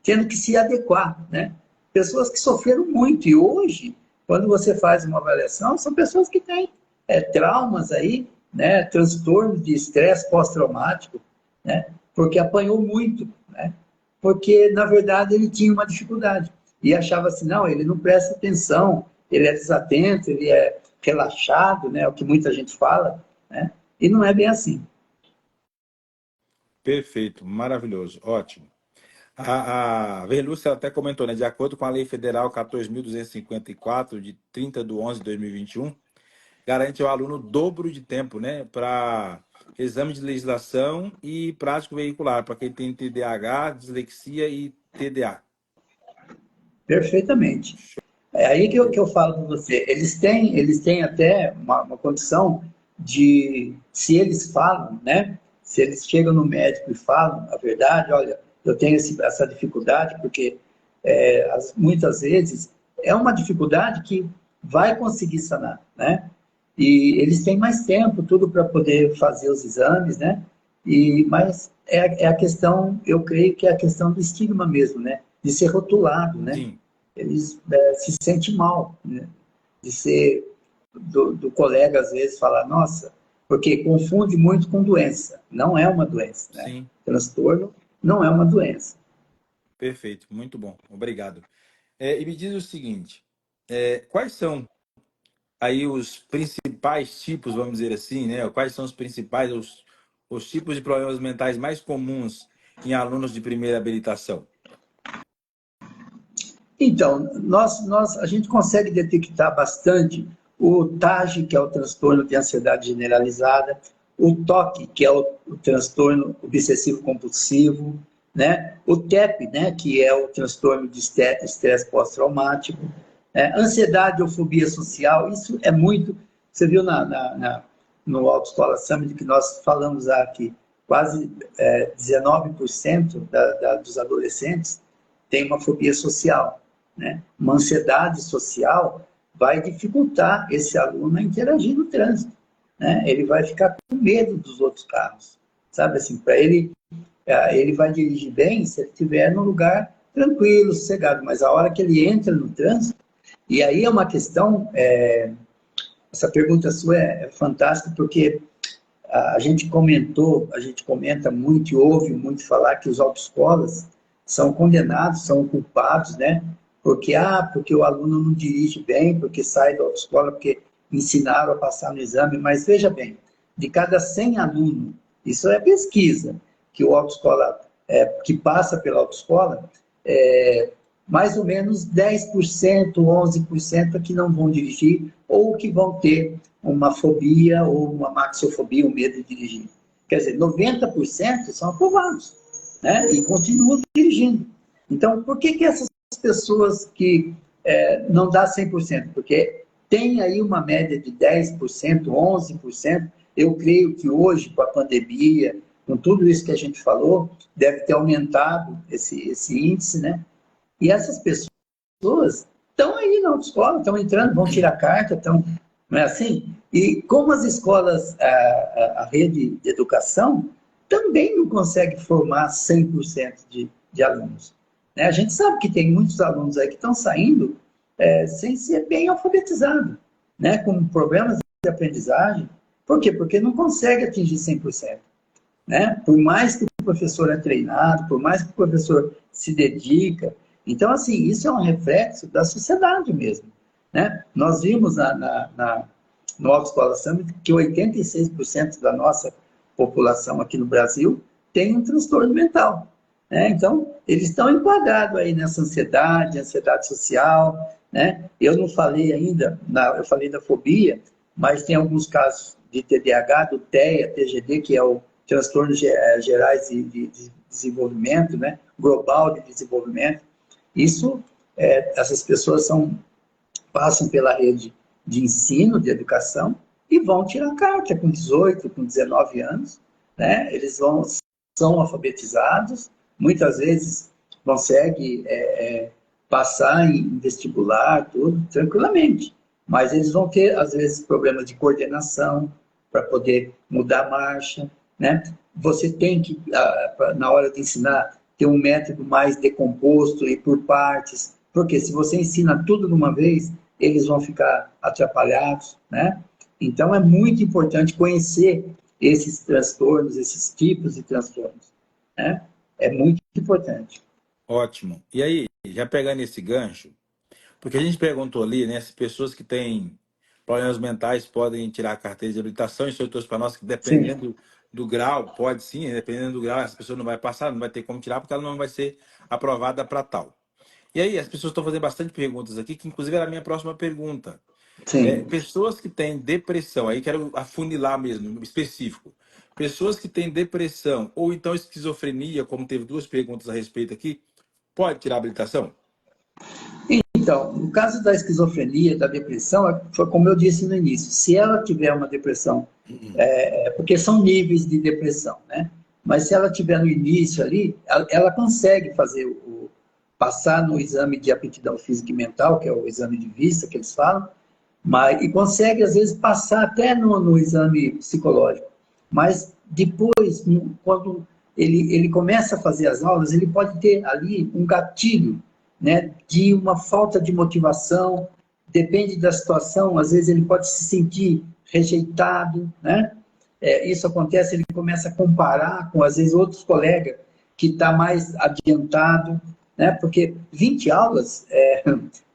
tendo que se adequar, né? Pessoas que sofreram muito, e hoje, quando você faz uma avaliação, são pessoas que têm traumas aí, né? Transtorno de estresse pós-traumático, né? Porque apanhou muito, né? Porque, na verdade, ele tinha uma dificuldade, e achava assim, não, ele não presta atenção, ele é desatento, ele é relaxado, né? É o que muita gente fala, né? E não é bem assim. Perfeito, maravilhoso, ótimo. A Verlúcia até comentou, né? De acordo com a Lei Federal 14.254, de 30/11/2021, garante ao aluno o dobro de tempo, né? Para exame de legislação e prático veicular, para quem tem TDAH, dislexia e TDA. Perfeitamente. É aí que eu falo para você. Eles têm até uma condição de, se eles falam, né? Se eles chegam no médico e falam a verdade, olha, eu tenho essa dificuldade, porque muitas vezes é uma dificuldade que vai conseguir sanar, né? E eles têm mais tempo, tudo para poder fazer os exames, né? Mas é a questão, eu creio que é a questão do estigma mesmo, né? De ser rotulado, né? Sim. Eles se sentem mal, né? De ser do colega, às vezes, falar, nossa, porque confunde muito com doença. Não é uma doença, né? Sim. Transtorno não é uma doença. Perfeito, muito bom, obrigado. E me diz o seguinte, quais são aí os principais tipos, vamos dizer assim, né? Quais são os principais, os tipos de problemas mentais mais comuns em alunos de primeira habilitação? Então, a gente consegue detectar bastante o TAG, que é o transtorno de ansiedade generalizada, o TOC, que é o transtorno obsessivo-compulsivo, né? O TEP, né? Que é o transtorno de estresse pós-traumático, ansiedade ou fobia social, isso é muito... Você viu no Autoescola Summit que nós falamos aqui, quase 19% dos adolescentes tem uma fobia social, né? Uma ansiedade social vai dificultar esse aluno a interagir no trânsito, né? Ele vai ficar com medo dos outros carros, sabe assim, para ele vai dirigir bem se ele estiver num lugar tranquilo, sossegado, mas a hora que ele entra no trânsito, e aí é uma questão, essa pergunta sua é fantástica, porque a gente comenta muito e ouve muito falar que os autoescolas são condenados, são culpados, né? Porque o aluno não dirige bem, porque sai da autoescola, porque ensinaram a passar no exame. Mas veja bem, de cada 100 alunos, isso é pesquisa, que o autoescola, que passa pela autoescola, mais ou menos 10%, 11% é que não vão dirigir ou que vão ter uma fobia ou uma maxiofobia, um medo de dirigir. Quer dizer, 90% são aprovados, né? E continuam dirigindo. Então, por que essas pessoas que não dá 100%? Porque tem aí uma média de 10%, 11%. Eu creio que hoje, com a pandemia, com tudo isso que a gente falou, deve ter aumentado esse índice, né? E essas pessoas estão aí na autoescola, estão entrando, vão tirar carta, estão, não é assim? E como as escolas, a rede de educação, também não consegue formar 100% de alunos. Né? A gente sabe que tem muitos alunos aí que estão saindo sem ser bem alfabetizados, né? Com problemas de aprendizagem. Por quê? Porque não consegue atingir 100%. Né? Por mais que o professor é treinado, por mais que o professor se dedica. Então, assim, isso é um reflexo da sociedade mesmo. Né? Nós vimos no Autoescola Summit que 86% da nossa população aqui no Brasil tem um transtorno mental. Né? Então, eles estão enquadrados aí nessa ansiedade social. Né? Eu não falei ainda, eu falei da fobia, mas tem alguns casos de TDAH, do TEA, TGD, que é o transtornos gerais de desenvolvimento, né? Global de desenvolvimento. Isso, essas pessoas passam pela rede de ensino, de educação, e vão tirar carta com 18, com 19 anos. Né? Eles são alfabetizados, muitas vezes conseguem passar em vestibular, tudo, tranquilamente. Mas eles vão ter, às vezes, problemas de coordenação para poder mudar a marcha. Né? Você tem que, na hora de ensinar, ter um método mais decomposto e por partes, porque se você ensina tudo de uma vez, eles vão ficar atrapalhados. Né? Então, é muito importante conhecer esses transtornos, esses tipos de transtornos. Né? É muito importante. Ótimo. E aí, já pegando esse gancho, porque a gente perguntou ali, né, se pessoas que têm problemas mentais podem tirar a carteira de habilitação, isso eu trouxe para nós que Sim, dependendo do grau, pode sim, dependendo do grau, essa pessoa não vai passar, não vai ter como tirar, porque ela não vai ser aprovada para tal. E aí, as pessoas estão fazendo bastante perguntas aqui, que inclusive era a minha próxima pergunta. sim. Pessoas que têm depressão, aí quero afunilar mesmo, específico. Pessoas que têm depressão ou então esquizofrenia, como teve duas perguntas a respeito aqui, pode tirar a habilitação? Então, no caso da esquizofrenia, da depressão, foi como eu disse no início, se ela tiver uma depressão, porque são níveis de depressão, né? Mas se ela tiver no início ali, ela consegue fazer passar no exame de aptidão física e mental, que é o exame de vista que eles falam, e consegue, às vezes, passar até no exame psicológico. Mas depois, quando ele começa a fazer as aulas, ele pode ter ali um gatilho, né, de uma falta de motivação, depende da situação, às vezes ele pode se sentir rejeitado, né? Isso acontece, ele começa a comparar com, às vezes, outros colegas que está mais adiantado, né? Porque 20 aulas,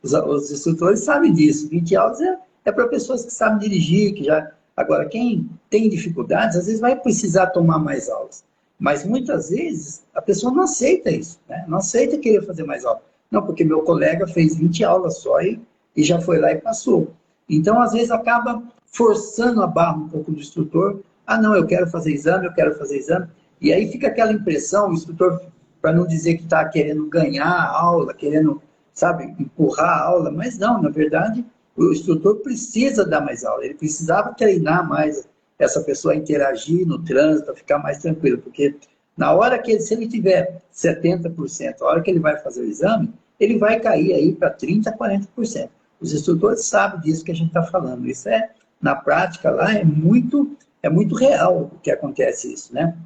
os instrutores sabem disso, 20 aulas é para pessoas que sabem dirigir, que já... Agora, quem tem dificuldades, às vezes vai precisar tomar mais aulas. Mas muitas vezes a pessoa não aceita isso, né? Não aceita querer fazer mais aulas. Não, porque meu colega fez 20 aulas só e já foi lá e passou. Então, às vezes, acaba forçando a barra um pouco do instrutor. Ah, não, eu quero fazer exame, eu quero fazer exame. E aí fica aquela impressão, o instrutor, para não dizer que está querendo ganhar a aula, querendo, sabe, empurrar a aula, mas não, na verdade, o instrutor precisa dar mais aula, ele precisava treinar mais essa pessoa a interagir no trânsito, a ficar mais tranquilo, porque na hora que se ele tiver 70%, a hora que ele vai fazer o exame, ele vai cair aí para 30%, 40%. Os instrutores sabem disso que a gente está falando. Isso na prática lá, é muito real o que acontece isso, né?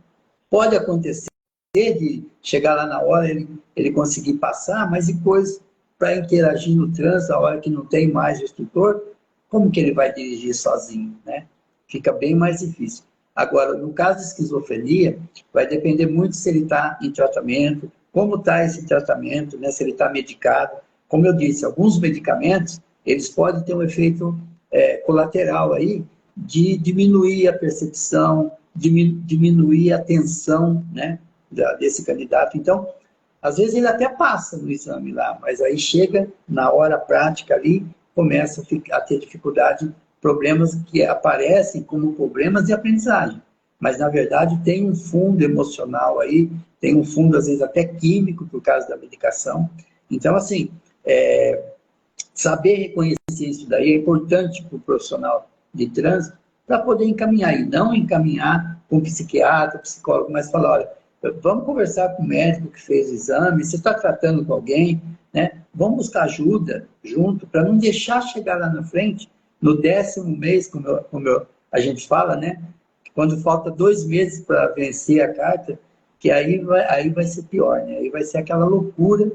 Pode acontecer de chegar lá na hora, ele conseguir passar, mas depois, para interagir no trânsito, a hora que não tem mais o instrutor, como que ele vai dirigir sozinho, né? Fica bem mais difícil. Agora, no caso de esquizofrenia, vai depender muito se ele está em tratamento, como está esse tratamento, né? Se ele está medicado. Como eu disse, alguns medicamentos, eles podem ter um efeito colateral aí de diminuir a percepção, diminuir a atenção, né, desse candidato. Então, às vezes ele até passa no exame lá, mas aí chega na hora prática ali, começa a ter dificuldade, problemas que aparecem como problemas de aprendizagem. mas na verdade tem um fundo emocional aí, tem um fundo às vezes até químico por causa da medicação. Então, assim, saber reconhecer isso daí é importante para o profissional de trânsito para poder encaminhar, e não encaminhar com psiquiatra, psicólogo, mas falar, olha, vamos conversar com o médico que fez o exame, você está tratando com alguém, né? Vamos buscar ajuda junto, para não deixar chegar lá na frente, no 10º mês, como a gente fala, né? Quando falta 2 meses para vencer a carta, que aí vai ser pior, né? Aí vai ser aquela loucura,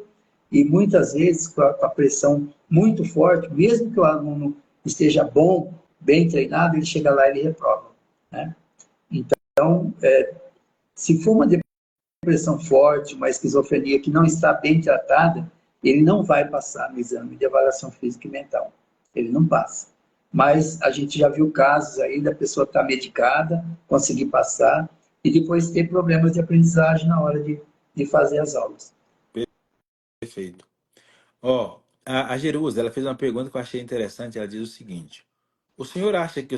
e muitas vezes com a pressão muito forte, mesmo que o aluno esteja bom, bem treinado, ele chega lá e ele reprova, né? Então, se for uma depressão forte, uma esquizofrenia que não está bem tratada, ele não vai passar no exame de avaliação física e mental. Ele não passa. Mas a gente já viu casos aí da pessoa estar medicada, conseguir passar, e depois ter problemas de aprendizagem na hora de fazer as aulas. Perfeito. Ó, a Jerusa, ela fez uma pergunta que eu achei interessante. Ela diz o seguinte: o senhor acha que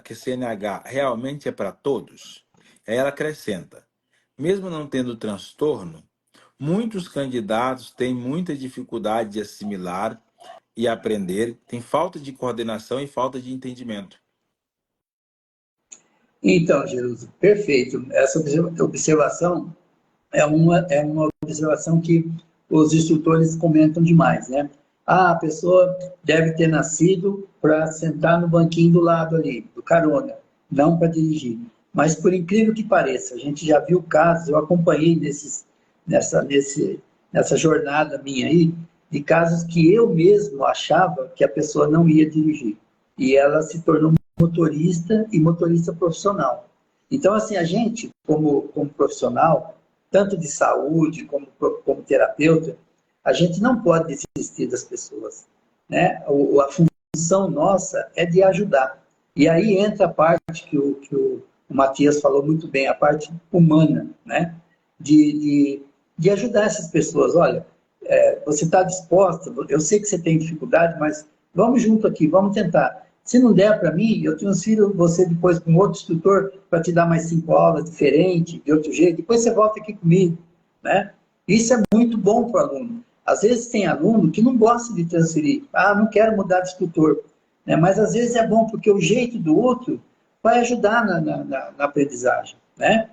que CNH realmente é para todos? Aí ela acrescenta: mesmo não tendo transtorno, muitos candidatos têm muita dificuldade de assimilar e aprender, tem falta de coordenação e falta de entendimento. Então, Jesus, perfeito. Essa observação é uma observação que os instrutores comentam demais, né? Ah, a pessoa deve ter nascido para sentar no banquinho do lado ali, do carona, não para dirigir. Mas, por incrível que pareça, a gente já viu casos, eu acompanhei nessa jornada minha aí, de casos que eu mesmo achava que a pessoa não ia dirigir. E ela se tornou motorista e motorista profissional. Então, assim, a gente, como profissional, tanto de saúde como terapeuta, a gente não pode desistir das pessoas, né? A função nossa é de ajudar. E aí entra a parte que o Matias falou muito bem, a parte humana, né? De ajudar essas pessoas. Olha, você está disposta, eu sei que você tem dificuldade, mas vamos junto aqui, vamos tentar. Se não der para mim, eu transfiro você depois com outro instrutor para te dar mais 5 aulas diferentes, de outro jeito. Depois você volta aqui comigo, né? Isso é muito bom para o aluno. Às vezes tem aluno que não gosta de transferir. Ah, não quero mudar de instrutor. Né? Mas às vezes é bom porque o jeito do outro vai ajudar na aprendizagem, né?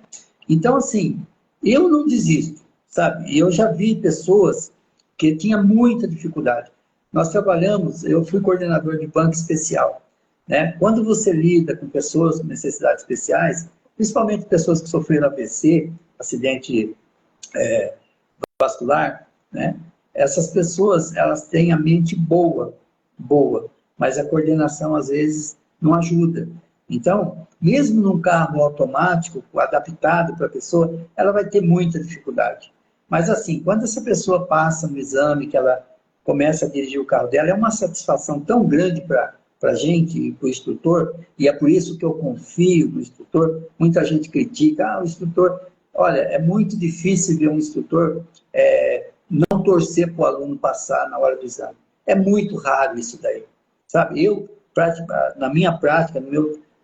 Então, assim, eu não desisto, sabe? Eu já vi pessoas que tinham muita dificuldade. Nós trabalhamos, eu fui coordenador de banco especial, né? Quando você lida com pessoas com necessidades especiais, principalmente pessoas que sofreram AVC, acidente vascular, né? Essas pessoas, elas têm a mente boa, mas a coordenação às vezes não ajuda. Então, mesmo num carro automático, adaptado para a pessoa, ela vai ter muita dificuldade. Mas assim, quando essa pessoa passa no exame, que ela começa a dirigir o carro dela, é uma satisfação tão grande para a gente, para o instrutor, e é por isso que eu confio no instrutor. Muita gente critica, o instrutor... Olha, é muito difícil ver um instrutor não torcer para o aluno passar na hora do exame. É muito raro isso daí, sabe? Na minha prática,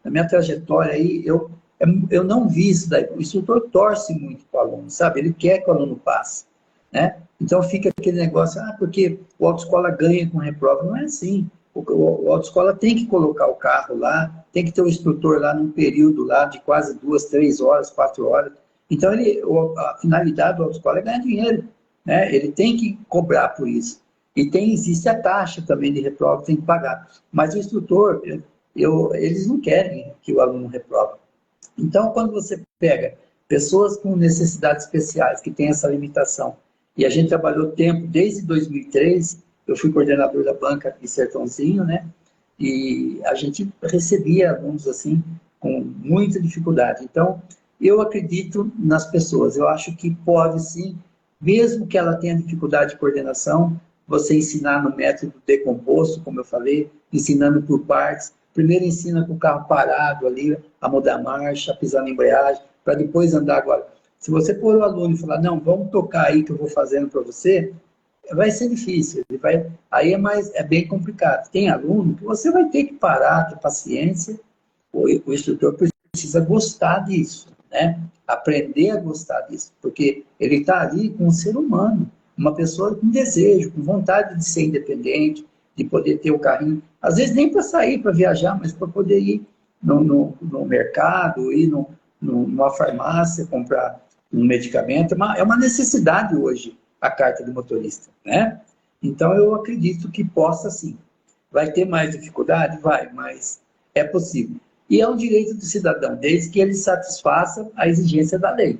na minha trajetória aí, eu não vi isso daí. O instrutor torce muito para o aluno, sabe? Ele quer que o aluno passe, né? Então fica aquele negócio, porque o autoescola ganha com reprova. Não é assim. O autoescola tem que colocar o carro lá, tem que ter o instrutor lá num período lá de quase 2, 3 horas, 4 horas. Então, a finalidade do autoescola é ganhar dinheiro, né? Ele tem que cobrar por isso. E existe a taxa também de reprova, tem que pagar. Mas o instrutor, eles não querem que o aluno reprova. Então, quando você pega pessoas com necessidades especiais, que têm essa limitação, e a gente trabalhou tempo, desde 2003, eu fui coordenador da banca aqui em Sertãozinho, né? E a gente recebia alunos assim, com muita dificuldade. Então, eu acredito nas pessoas. Eu acho que pode sim, mesmo que ela tenha dificuldade de coordenação, você ensinar no método decomposto, como eu falei, ensinando por partes. Primeiro ensina com o carro parado ali, a mudar a marcha, a pisar na embreagem, para depois andar agora. Se você pôr o aluno e falar, não, vamos tocar aí que eu vou fazendo para você, vai ser difícil. Aí é bem complicado. Tem aluno que você vai ter que parar, ter paciência, o instrutor precisa precisa gostar disso, né? Aprender a gostar disso, porque ele está ali com um ser humano, uma pessoa com desejo, com vontade de ser independente, de poder ter o carrinho, às vezes nem para sair, para viajar, mas para poder ir no mercado, ir numa farmácia, comprar um medicamento. É uma necessidade hoje a carta de motorista, né? Então, eu acredito que possa sim. Vai ter mais dificuldade? Vai, mas é possível. E é um direito do cidadão, desde que ele satisfaça a exigência da lei,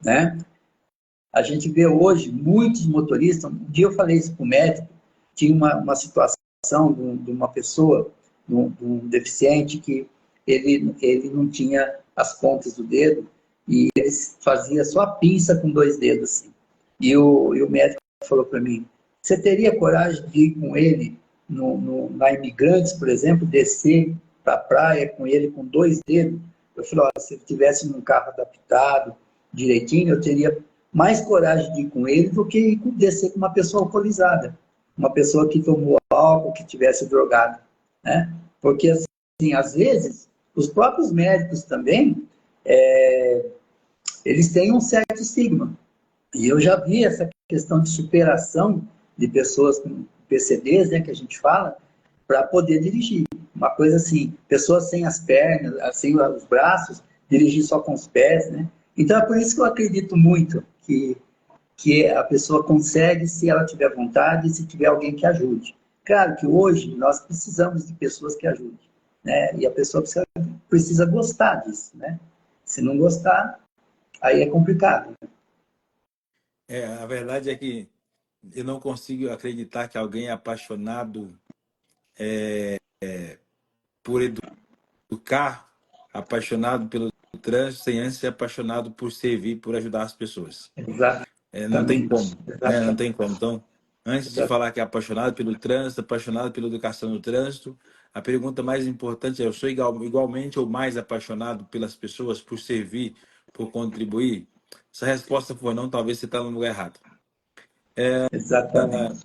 né? A gente vê hoje muitos motoristas. Um dia eu falei isso para o médico, tinha uma situação de uma pessoa, de um deficiente, que ele não tinha as pontas do dedo e ele fazia só a pinça com 2 dedos. Assim. E o médico falou para mim, você teria coragem de ir com ele na Imigrantes, por exemplo, descer para a praia com ele com 2 dedos? Eu falei, se ele estivesse num carro adaptado, direitinho, eu teria mais coragem de ir com ele do que descer com uma pessoa alcoolizada, uma pessoa que tomou álcool, que tivesse drogado, né? Porque, assim, às vezes, os próprios médicos também, eles têm um certo estigma. E eu já vi essa questão de superação de pessoas com PCDs, né, que a gente fala, para poder dirigir. Uma coisa assim, pessoas sem as pernas, sem os braços, dirigir só com os pés, né? Então, é por isso que eu acredito muito que a pessoa consegue se ela tiver vontade e se tiver alguém que ajude. Claro que hoje nós precisamos de pessoas que ajudem, né? E a pessoa precisa gostar disso, né? Se não gostar, aí é complicado. A verdade é que eu não consigo acreditar que alguém é apaixonado por educar, apaixonado pelo trânsito, sem antes ser apaixonado por servir, por ajudar as pessoas. Não tem Exatamente. como, né? Não Exatamente. tem como. Então, antes de falar que é apaixonado pelo trânsito, apaixonado pela educação no trânsito, a pergunta mais importante é: eu sou igualmente ou mais apaixonado pelas pessoas, por servir, por contribuir? Se a resposta for não, talvez você está no lugar errado. Exatamente.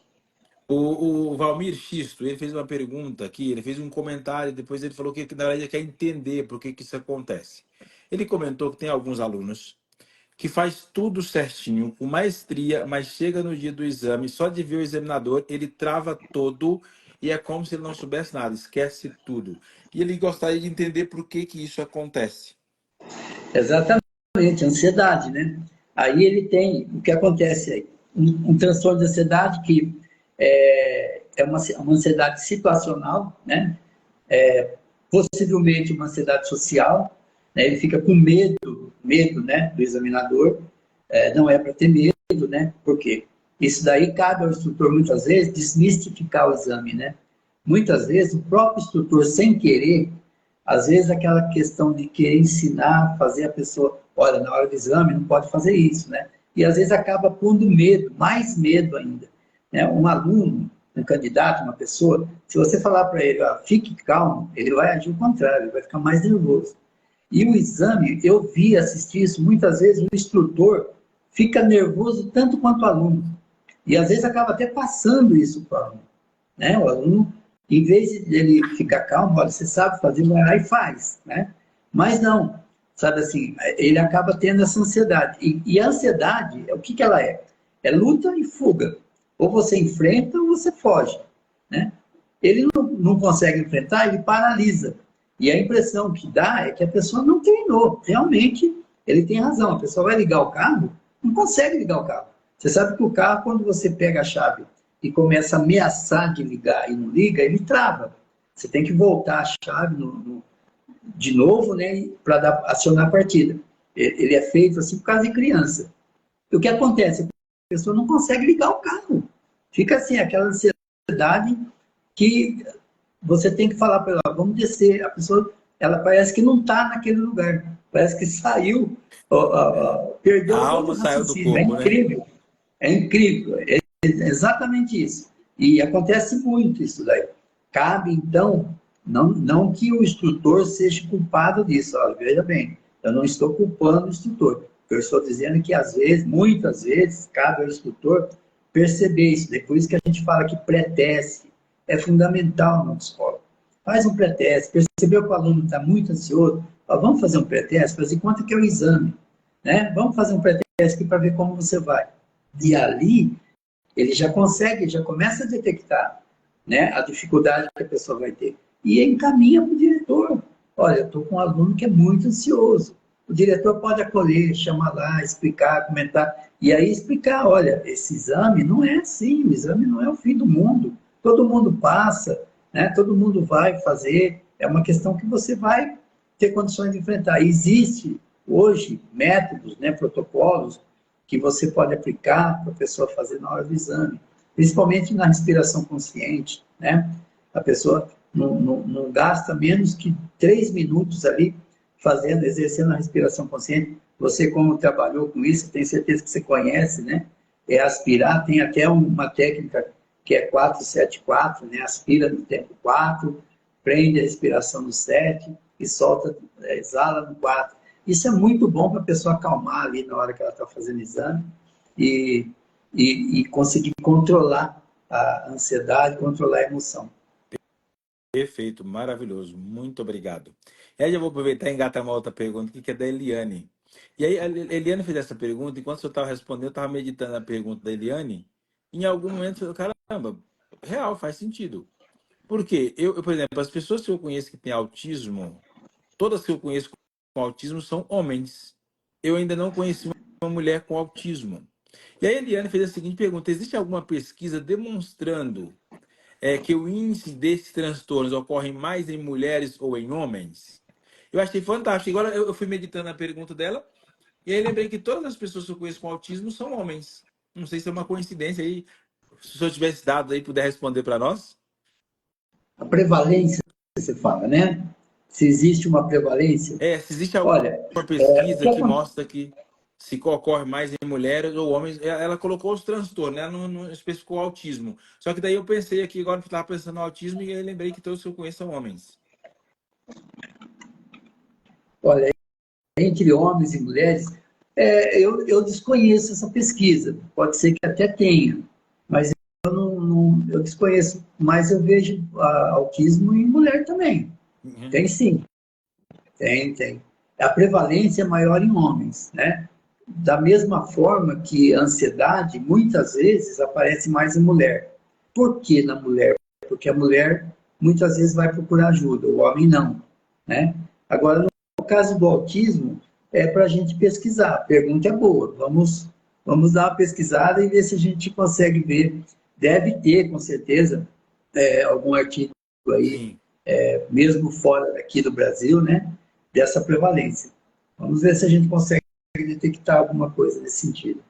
O Valmir Xisto, ele fez uma pergunta aqui, ele fez um comentário, depois ele falou que na verdade ele quer entender por que isso acontece. Ele comentou que tem alguns alunos que faz tudo certinho, com maestria, mas chega no dia do exame, só de ver o examinador, ele trava todo e é como se ele não soubesse nada, esquece tudo. E ele gostaria de entender por que isso acontece. Exatamente, ansiedade, né? Aí ele tem, o que acontece aí? Um transtorno de ansiedade que é uma ansiedade situacional, né? Possivelmente uma ansiedade social, né? Ele fica com medo, né, do examinador, não é para ter medo, né? Por quê? Isso daí cabe ao instrutor, muitas vezes, desmistificar o exame, né? Muitas vezes, o próprio instrutor, sem querer, às vezes aquela questão de querer ensinar, fazer a pessoa, olha, na hora do exame não pode fazer isso, né? E às vezes acaba pondo medo, mais medo ainda, né? Um aluno, um candidato, uma pessoa, se você falar para ele, ó, fique calmo, ele vai agir o contrário, ele vai ficar mais nervoso. E o exame, eu vi assistir isso, muitas vezes o instrutor fica nervoso tanto quanto o aluno. E às vezes acaba até passando isso para o aluno, né? O aluno, em vez de ele ficar calmo, olha, você sabe fazer, vai lá e faz, né? Mas não, sabe assim, ele acaba tendo essa ansiedade. E a ansiedade, o que ela é? É luta e fuga. Ou você enfrenta ou você foge, né? Ele não consegue enfrentar, ele paralisa. E a impressão que dá é que a pessoa não treinou. Realmente, ele tem razão. A pessoa vai ligar o carro, não consegue ligar o carro. Você sabe que o carro, quando você pega a chave e começa a ameaçar de ligar e não liga, ele trava. Você tem que voltar a chave de novo, né, para acionar a partida. Ele é feito assim por causa de criança. E o que acontece? A pessoa não consegue ligar o carro. Fica assim, aquela ansiedade que você tem que falar para ela, vamos descer. A pessoa, ela parece que não está naquele lugar. Parece que saiu, perdeu A todo alma o saiu do raciocínio. É corpo, né? incrível. É incrível. É exatamente isso. E acontece muito isso daí. Cabe, então, não que o instrutor seja culpado disso. Olha, veja bem, eu não estou culpando o instrutor. Eu estou dizendo que, às vezes, muitas vezes, cabe ao instrutor perceber isso. É por isso que a gente fala que pré-teste é fundamental na escola. Faz um pré-teste, percebeu que o aluno está muito ansioso, Ó, vamos fazer um pré-teste, fazer conta que é o exame, né? Vamos fazer um pré-teste aqui para ver como você vai. E ali, ele já consegue, já começa a detectar, né, a dificuldade que a pessoa vai ter. E encaminha para o diretor. Olha, eu estou com um aluno que é muito ansioso. O diretor pode acolher, chamar lá, explicar, comentar, e aí explicar, olha, esse exame não é assim, o exame não é o fim do mundo. Todo mundo passa, né, todo mundo vai fazer, é uma questão que você vai ter condições de enfrentar. Existe hoje métodos, né, protocolos, que você pode aplicar para a pessoa fazer na hora do exame, principalmente na respiração consciente, né? A pessoa não gasta menos que 3 minutos ali fazendo, exercendo a respiração consciente. Você, como trabalhou com isso, tenho certeza que você conhece, né? É aspirar, tem até uma técnica que é 4-7-4, né? Aspira no tempo 4, prende a respiração no 7 e solta, exala no 4. Isso é muito bom para a pessoa acalmar ali na hora que ela está fazendo exame e, e conseguir controlar a ansiedade, controlar a emoção. Perfeito, maravilhoso. Muito obrigado. E aí eu vou aproveitar e engatar uma outra pergunta aqui, que é da Eliane. E aí a Eliane fez essa pergunta, enquanto eu estava respondendo, eu estava meditando a pergunta da Eliane. Em algum momento, eu falei, caramba, real, faz sentido. Por quê? Por exemplo, as pessoas que eu conheço que têm autismo, todas que eu conheço com autismo são homens. Eu ainda não conheci uma mulher com autismo. E aí a Eliane fez a seguinte pergunta: existe alguma pesquisa demonstrando que o índice desses transtornos ocorre mais em mulheres ou em homens? Eu achei fantástico. Agora eu fui meditando a pergunta dela e aí lembrei que todas as pessoas que eu conheço com autismo são homens. Não sei se é uma coincidência aí. Se o senhor tivesse dados aí, puder responder para nós. A prevalência, você fala, né? Se existe uma prevalência. Se existe alguma Olha, o pesquisa que que acontece? mostra que se ocorre mais em mulheres ou homens, ela colocou os transtornos, né? Ela não especificou o autismo. Só que daí eu pensei aqui, agora que estava pensando no autismo, e aí lembrei que todos que eu conheço são homens. Olha, entre homens e mulheres, eu desconheço essa pesquisa. Pode ser que até tenha, mas eu desconheço. Mas eu vejo autismo em mulher também. Uhum. Tem sim, tem. A prevalência é maior em homens, né? Da mesma forma que a ansiedade, muitas vezes, aparece mais em mulher. Por que na mulher? Porque a mulher, muitas vezes, vai procurar ajuda, o homem não, né? Agora, no caso do autismo, é para a gente pesquisar. A pergunta é boa. Vamos dar uma pesquisada e ver se a gente consegue ver. Deve ter, com certeza, algum artigo aí, Sim. mesmo fora daqui do Brasil, né? Dessa prevalência. Vamos ver se a gente consegue detectar alguma coisa nesse sentido.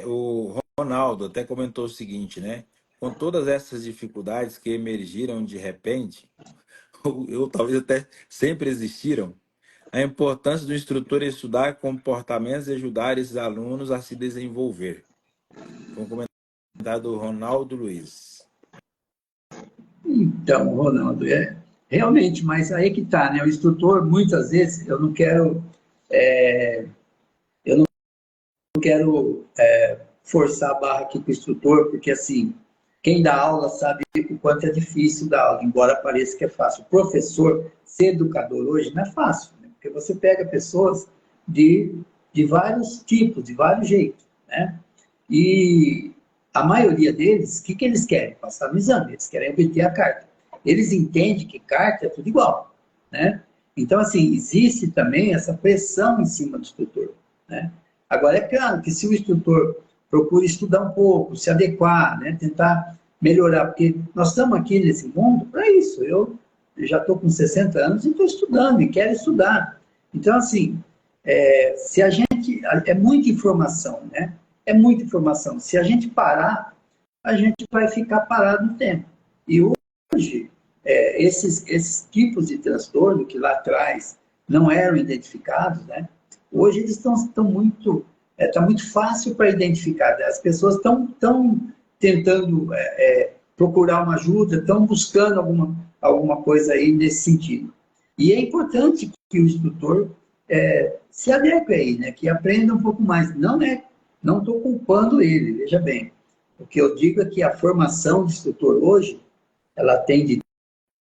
O Ronaldo até comentou o seguinte, né? Com todas essas dificuldades que emergiram de repente, ou talvez até sempre existiram, a importância do instrutor é estudar comportamentos e ajudar esses alunos a se desenvolver. Foi um comentário do Ronaldo Luiz. Então, Ronaldo, realmente, mas aí que está, né? O instrutor, muitas vezes, eu não quero forçar a barra aqui com o instrutor, porque assim, quem dá aula sabe o quanto é difícil dar aula, embora pareça que é fácil. O professor, ser educador hoje não é fácil, né? Porque você pega pessoas de vários tipos, de vários jeitos, né? E a maioria deles, o que eles querem? Passar no exame, eles querem obter a carta. Eles entendem que carta é tudo igual, né? Então, assim, existe também essa pressão em cima do instrutor, né? Agora, é claro que se o instrutor procura estudar um pouco, se adequar, né? Tentar melhorar, porque nós estamos aqui nesse mundo para isso. Eu já estou com 60 anos e estou estudando e quero estudar. Então, assim, se a gente... É muita informação, né? É muita informação. Se a gente parar, a gente vai ficar parado no tempo. E hoje, esses tipos de transtorno que lá atrás não eram identificados, né? Hoje eles estão muito... Está muito fácil para identificar. Né? As pessoas estão tentando procurar uma ajuda, estão buscando alguma coisa aí nesse sentido. E é importante que o instrutor se adeque aí, né? Que aprenda um pouco mais. Não estou culpando ele, veja bem. O que eu digo é que a formação de instrutor hoje, ela tem de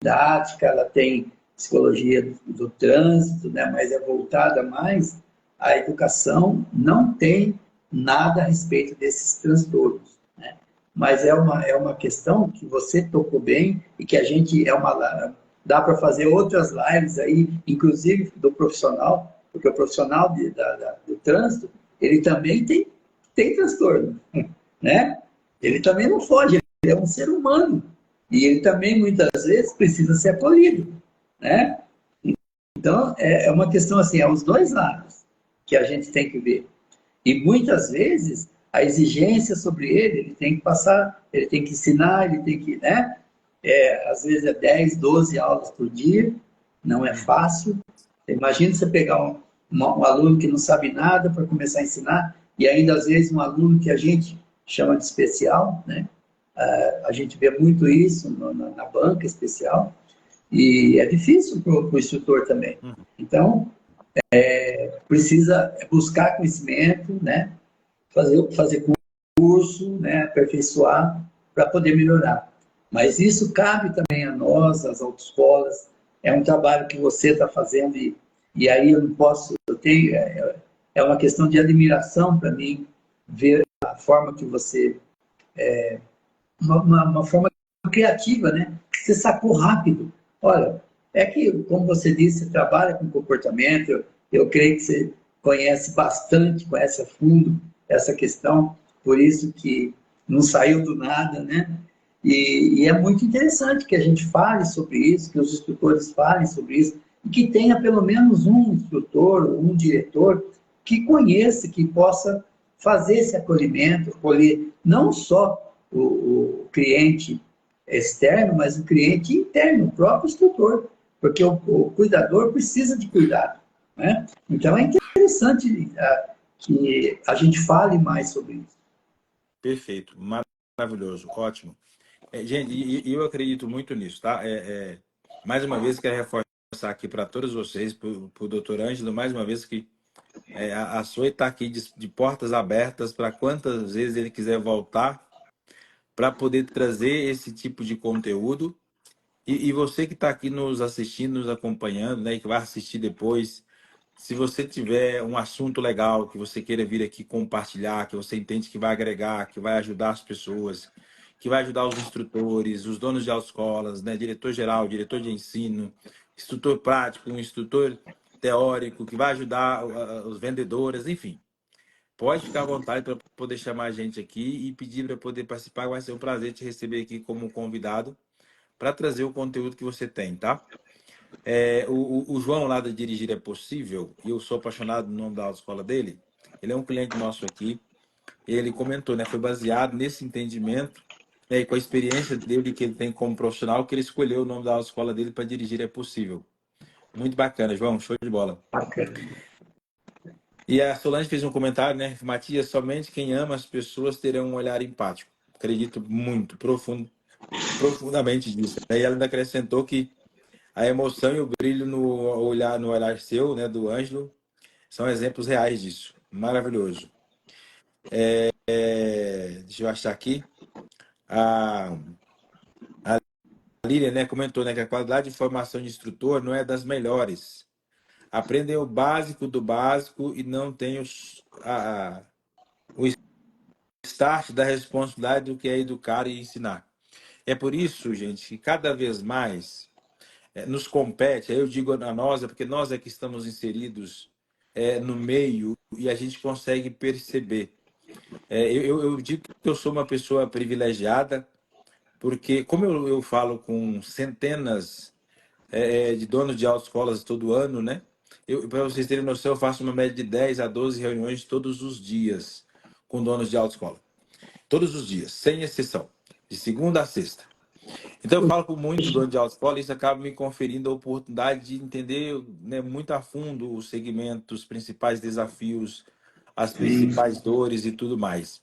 didática, ela tem psicologia do trânsito, né, mas é voltada mais à educação, não tem nada a respeito desses transtornos, né? Mas é uma questão que você tocou bem e que a gente dá para fazer outras lives aí, inclusive do profissional, porque o profissional do trânsito, ele também tem transtorno, né? Ele também não foge, ele é um ser humano. E ele também, muitas vezes, precisa ser acolhido, né? Então, é uma questão assim, é os dois lados que a gente tem que ver. E muitas vezes, a exigência sobre ele tem que passar, ele tem que ensinar, ele tem que, né? Às vezes é 10, 12 aulas por dia, não é fácil. Imagina você pegar um aluno que não sabe nada para começar a ensinar, e ainda às vezes um aluno que a gente chama de especial, né? A gente vê muito isso na banca especial, e é difícil para o instrutor também. Então, precisa buscar conhecimento, né? Fazer curso, né? Aperfeiçoar para poder melhorar. Mas isso cabe também a nós, as autoescolas. É um trabalho que você está fazendo e aí eu não posso, é uma questão de admiração para mim ver a forma que você, uma forma criativa, né? Você sacou rápido. Olha, é que, como você disse, você trabalha com comportamento, eu creio que você conhece bastante, conhece a fundo essa questão, por isso que não saiu do nada, né? E é muito interessante que a gente fale sobre isso, que os instrutores falem sobre isso, e que tenha pelo menos um instrutor, um diretor, que conheça, que possa fazer esse acolhimento, acolher não só o cliente externo, mas o cliente interno, o próprio instrutor, porque o cuidador precisa de cuidado, né? Então é interessante que a gente fale mais sobre isso. Perfeito, maravilhoso, ótimo. Gente, e eu acredito muito nisso, tá? Mais uma vez, quero reforçar aqui para todos vocês, para o doutor Ângelo, mais uma vez que a Zoe está aqui de portas abertas para quantas vezes ele quiser voltar para poder trazer esse tipo de conteúdo. E você que está aqui nos assistindo, nos acompanhando, né, e que vai assistir depois, se você tiver um assunto legal que você queira vir aqui compartilhar, que você entende que vai agregar, que vai ajudar as pessoas, que vai ajudar os instrutores, os donos de autoescolas, né, diretor geral, diretor de ensino, instrutor prático, um instrutor teórico, que vai ajudar os vendedores, enfim. Pode ficar à vontade para poder chamar a gente aqui e pedir para poder participar. Vai ser um prazer te receber aqui como convidado para trazer o conteúdo que você tem, tá? O João lá da Dirigir é Possível, e eu sou apaixonado no nome da autoescola dele. Ele é um cliente nosso aqui. Ele comentou, né? Foi baseado nesse entendimento, né, e com a experiência dele que ele tem como profissional, que ele escolheu o nome da autoescola dele para Dirigir é Possível. Muito bacana, João. Show de bola. Bacana. E a Solange fez um comentário, né? Matias, somente quem ama as pessoas terá um olhar empático. Acredito muito, profundamente nisso. E ela ainda acrescentou que a emoção e o brilho no olhar seu, né, do Ângelo, são exemplos reais disso. Maravilhoso. Deixa eu achar aqui. A Lília, né, comentou, né, que a qualidade de formação de instrutor não é das melhores. Aprendem o básico do básico e não tem o start da responsabilidade do que é educar e ensinar. É por isso, gente, que cada vez mais nos compete, aí eu digo a nós, é porque nós é que estamos inseridos no meio e a gente consegue perceber. Eu digo que eu sou uma pessoa privilegiada, porque como eu falo com centenas de donos de autoescolas todo ano, né? Para vocês terem noção, eu faço uma média de 10 a 12 reuniões todos os dias com donos de autoescola. Todos os dias, sem exceção, de segunda a sexta. Então, eu falo com muito dono de autoescola e isso acaba me conferindo a oportunidade de entender, né, muito a fundo os segmentos, os principais desafios, as principais dores e tudo mais.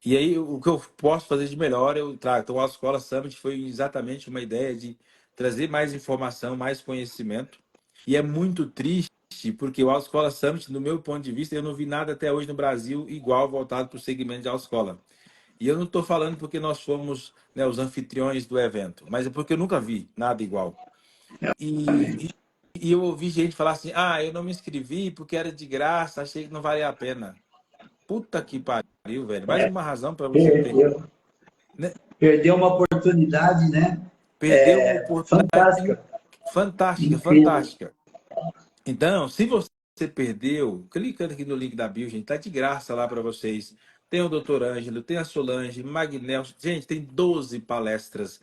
E aí, o que eu posso fazer de melhor, eu trago. Então, a Autoescola Summit foi exatamente uma ideia de trazer mais informação, mais conhecimento. E é muito triste, porque o Autoescola Summit, do meu ponto de vista, eu não vi nada até hoje no Brasil igual voltado para o segmento de autoescola. E eu não estou falando porque nós fomos, né, os anfitriões do evento, mas é porque eu nunca vi nada igual. E, Exatamente. e eu ouvi gente falar assim: ah, eu não me inscrevi porque era de graça, achei que não valia a pena. Puta que pariu, velho. Mais É, uma razão para você ter, perdeu, né? perdeu uma oportunidade, né? Perdeu uma oportunidade Fantástica, fantástica, incrível. fantástica. Então, se você perdeu, clica aqui no link da bio, gente, tá de graça lá para vocês. Tem o Dr. Ângelo, tem a Solange, Magnel. Gente, tem 12 palestras,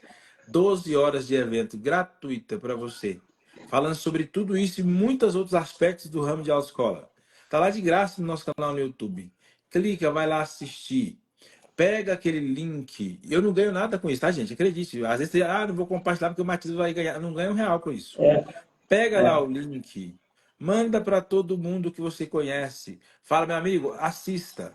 12 horas de evento gratuita para você, falando sobre tudo isso e muitos outros aspectos do ramo de autoescola. Tá lá de graça no nosso canal no YouTube. Clica, vai lá assistir. Pega aquele link. Eu não ganho nada com isso, tá, gente? Acredite. Às vezes, não vou compartilhar porque o Matheus vai ganhar. Eu não ganho R$ 1 com isso. É, Pega lá é, o link, manda para todo mundo que você conhece. Fala, meu amigo, assista.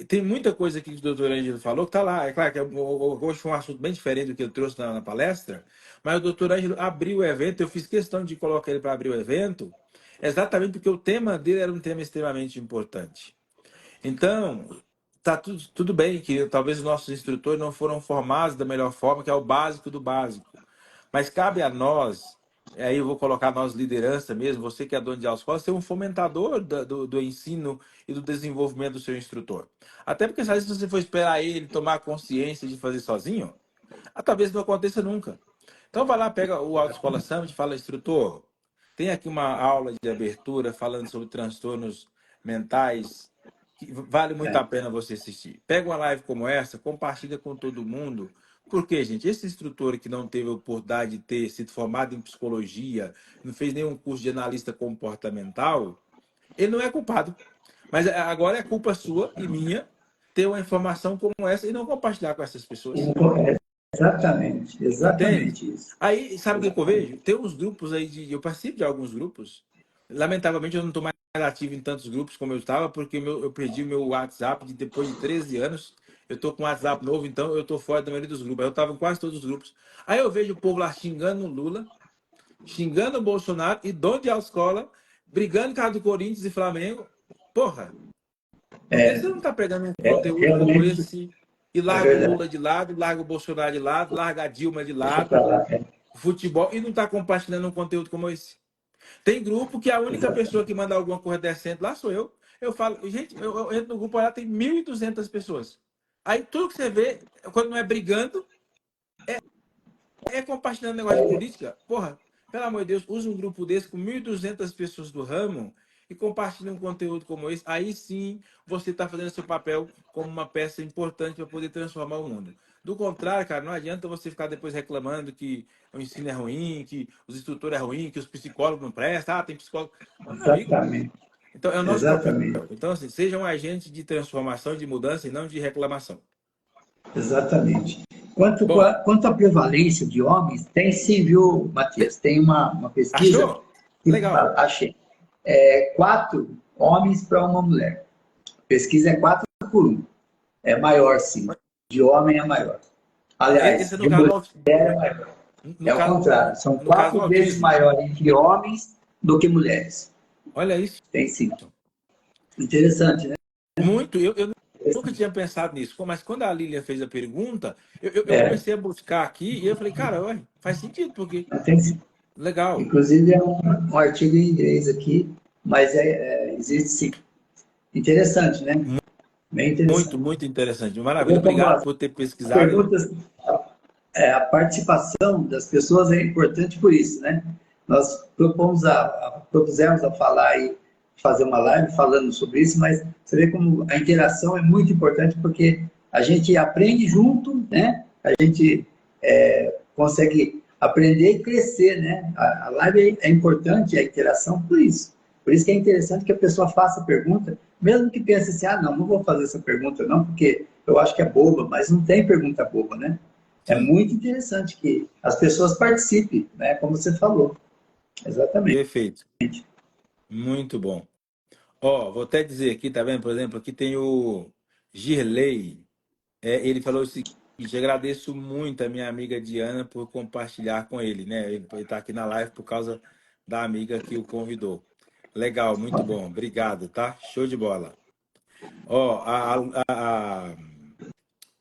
Tem muita coisa aqui que o doutor Ângelo falou que tá lá. É claro que hoje foi um assunto bem diferente do que eu trouxe na palestra, mas o doutor Ângelo abriu o evento. Eu fiz questão de colocar ele para abrir o evento, exatamente porque o tema dele era um tema extremamente importante. Então, tá tudo bem que talvez os nossos instrutores não foram formados da melhor forma, que é o básico do básico. Mas cabe a nós, aí eu vou colocar nós liderança mesmo, você que é dono de autoescola, ser um fomentador do ensino e do desenvolvimento do seu instrutor. Até porque, às vezes, se você for esperar ele tomar consciência de fazer sozinho, talvez não aconteça nunca. Então vai lá, pega o Autoescola Summit e fala, instrutor, tem aqui uma aula de abertura falando sobre transtornos mentais, que vale muito a é. pena você assistir. Pega uma live como essa, compartilha com todo mundo. Porque, gente, esse instrutor que não teve a oportunidade de ter sido formado em psicologia, não fez nenhum curso de analista comportamental, ele não é culpado. Mas agora é culpa sua e minha ter uma informação como essa e não compartilhar com essas pessoas. É, exatamente, Entende? exatamente isso. Aí, sabe o que eu Exatamente. vejo? Tem uns grupos aí, eu participo de alguns grupos. Lamentavelmente, eu não estou mais ativo em tantos grupos como eu estava, porque eu perdi o meu WhatsApp depois de 13 anos. Eu estou com um WhatsApp novo, então eu estou fora da maioria dos grupos. Eu estava em quase todos os grupos. Aí eu vejo o povo lá xingando o Lula, xingando o Bolsonaro e dono de autoescola, brigando por causa do Corinthians e Flamengo. Porra, por que você não está pegando um conteúdo como Realmente esse e é larga o Lula verdade. de lado, larga o Bolsonaro de lado, larga a Dilma de Deixa lado, para lá. futebol, e não está compartilhando um conteúdo como esse? Tem grupo que a única pessoa Exatamente. que manda alguma coisa decente lá sou eu. Eu falo, gente, eu entro no grupo lá, tem 1.200 pessoas. Aí tudo que você vê, quando não é brigando, compartilhando negócio de política. Porra, pelo amor de Deus, usa um grupo desse com 1.200 pessoas do ramo e compartilha um conteúdo como esse. Aí sim você está fazendo seu papel como uma peça importante para poder transformar o mundo. Do contrário, cara, não adianta você ficar depois reclamando que o ensino é ruim, que os instrutores é ruim, que os psicólogos não prestam, tem psicólogo. Meu amigo, Exatamente. então é o nosso papel. Exatamente. Então, assim, seja um agente de transformação, de mudança e não de reclamação. Exatamente. Bom, Quanto à prevalência de homens, tem sim, viu, Matias? Tem uma pesquisa achou? que Legal. achei. 4 homens para uma mulher. A pesquisa é 4 por 1. É maior, sim. De homem é maior. Esse Aliás, é no de caso mulher do é maior. No, É o contrário. São no caso do 4 vezes autismo. maior entre homens do que mulheres. Olha isso. Tem sim. Interessante, né? Muito. Eu nunca tinha pensado nisso. Mas quando a Lilian fez a pergunta, eu É, comecei a buscar aqui e eu falei, cara, ué, faz sentido, porque tem sim. legal. Inclusive, é um artigo em inglês aqui, mas existe sim. Interessante, né? Bem Muito, interessante. muito interessante. Você Maravilha. vê como Obrigado as por ter pesquisado. perguntas, a participação das pessoas é importante por isso, né? Nós propusemos a falar e fazer uma live falando sobre isso, mas você vê como a interação é muito importante porque a gente aprende junto, né? A gente consegue aprender e crescer, né? A live é importante, a interação, por isso. Por isso que é interessante que a pessoa faça a pergunta, mesmo que pense assim, não vou fazer essa pergunta não, porque eu acho que é boba, mas não tem pergunta boba, né? É Sim, muito interessante que as pessoas participem, né? Como você falou. Exatamente. perfeito. Muito bom. Ó, vou até dizer aqui, tá vendo? Por exemplo, aqui tem o Girley. Ele falou o seguinte: agradeço muito a minha amiga Diana por compartilhar com ele, né? Ele está aqui na live por causa da amiga que o convidou. Legal, muito bom. Obrigado, tá? Show de bola. Ó,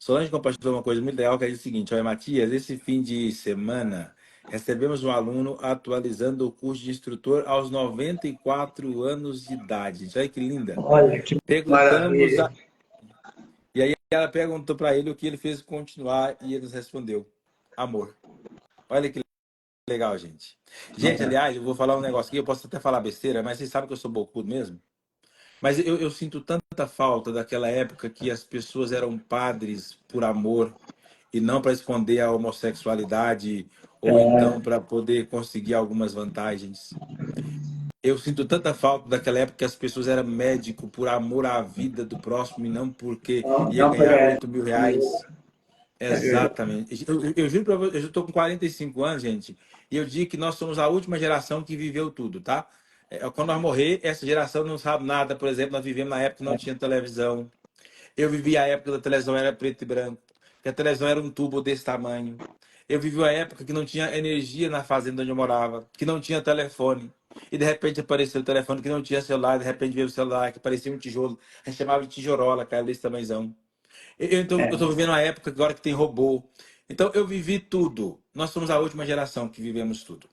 Solange compartilhou uma coisa muito legal, que é o seguinte: olha, Matias, esse fim de semana recebemos um aluno atualizando o curso de instrutor aos 94 anos de idade. Olha que linda. Olha, que Perguntamos, maravilha. e aí ela perguntou para ele o que ele fez continuar e ele nos respondeu: amor. Olha que legal, gente. Gente, Olha, aliás, eu vou falar um negócio aqui, eu posso até falar besteira, mas vocês sabem que eu sou bocudo mesmo. Mas eu sinto tanta falta daquela época que as pessoas eram padres por amor e não para esconder a homossexualidade ou então é, para poder conseguir algumas vantagens. Eu sinto tanta falta daquela época que as pessoas eram médico por amor à vida do próximo e não porque não, ia não ganhar para 8.000 reais. é verdade. Exatamente. Eu juro para você, eu estou com 45 anos, gente, e eu digo que nós somos a última geração que viveu tudo, tá? Quando nós morrer, essa geração não sabe nada. Por exemplo, nós vivemos na época que não tinha televisão. Eu vivi a época da televisão era preto e branco, que a televisão era um tubo desse tamanho. Eu vivi a época que não tinha energia na fazenda onde eu morava, que não tinha telefone. E de repente apareceu o telefone que não tinha celular, de repente veio o celular que parecia um tijolo. A gente chamava de tijorola, cara, desse tamanhozão. Eu tô É, vivendo uma época agora que tem robô. Então eu vivi tudo. Nós somos a última geração que vivemos tudo.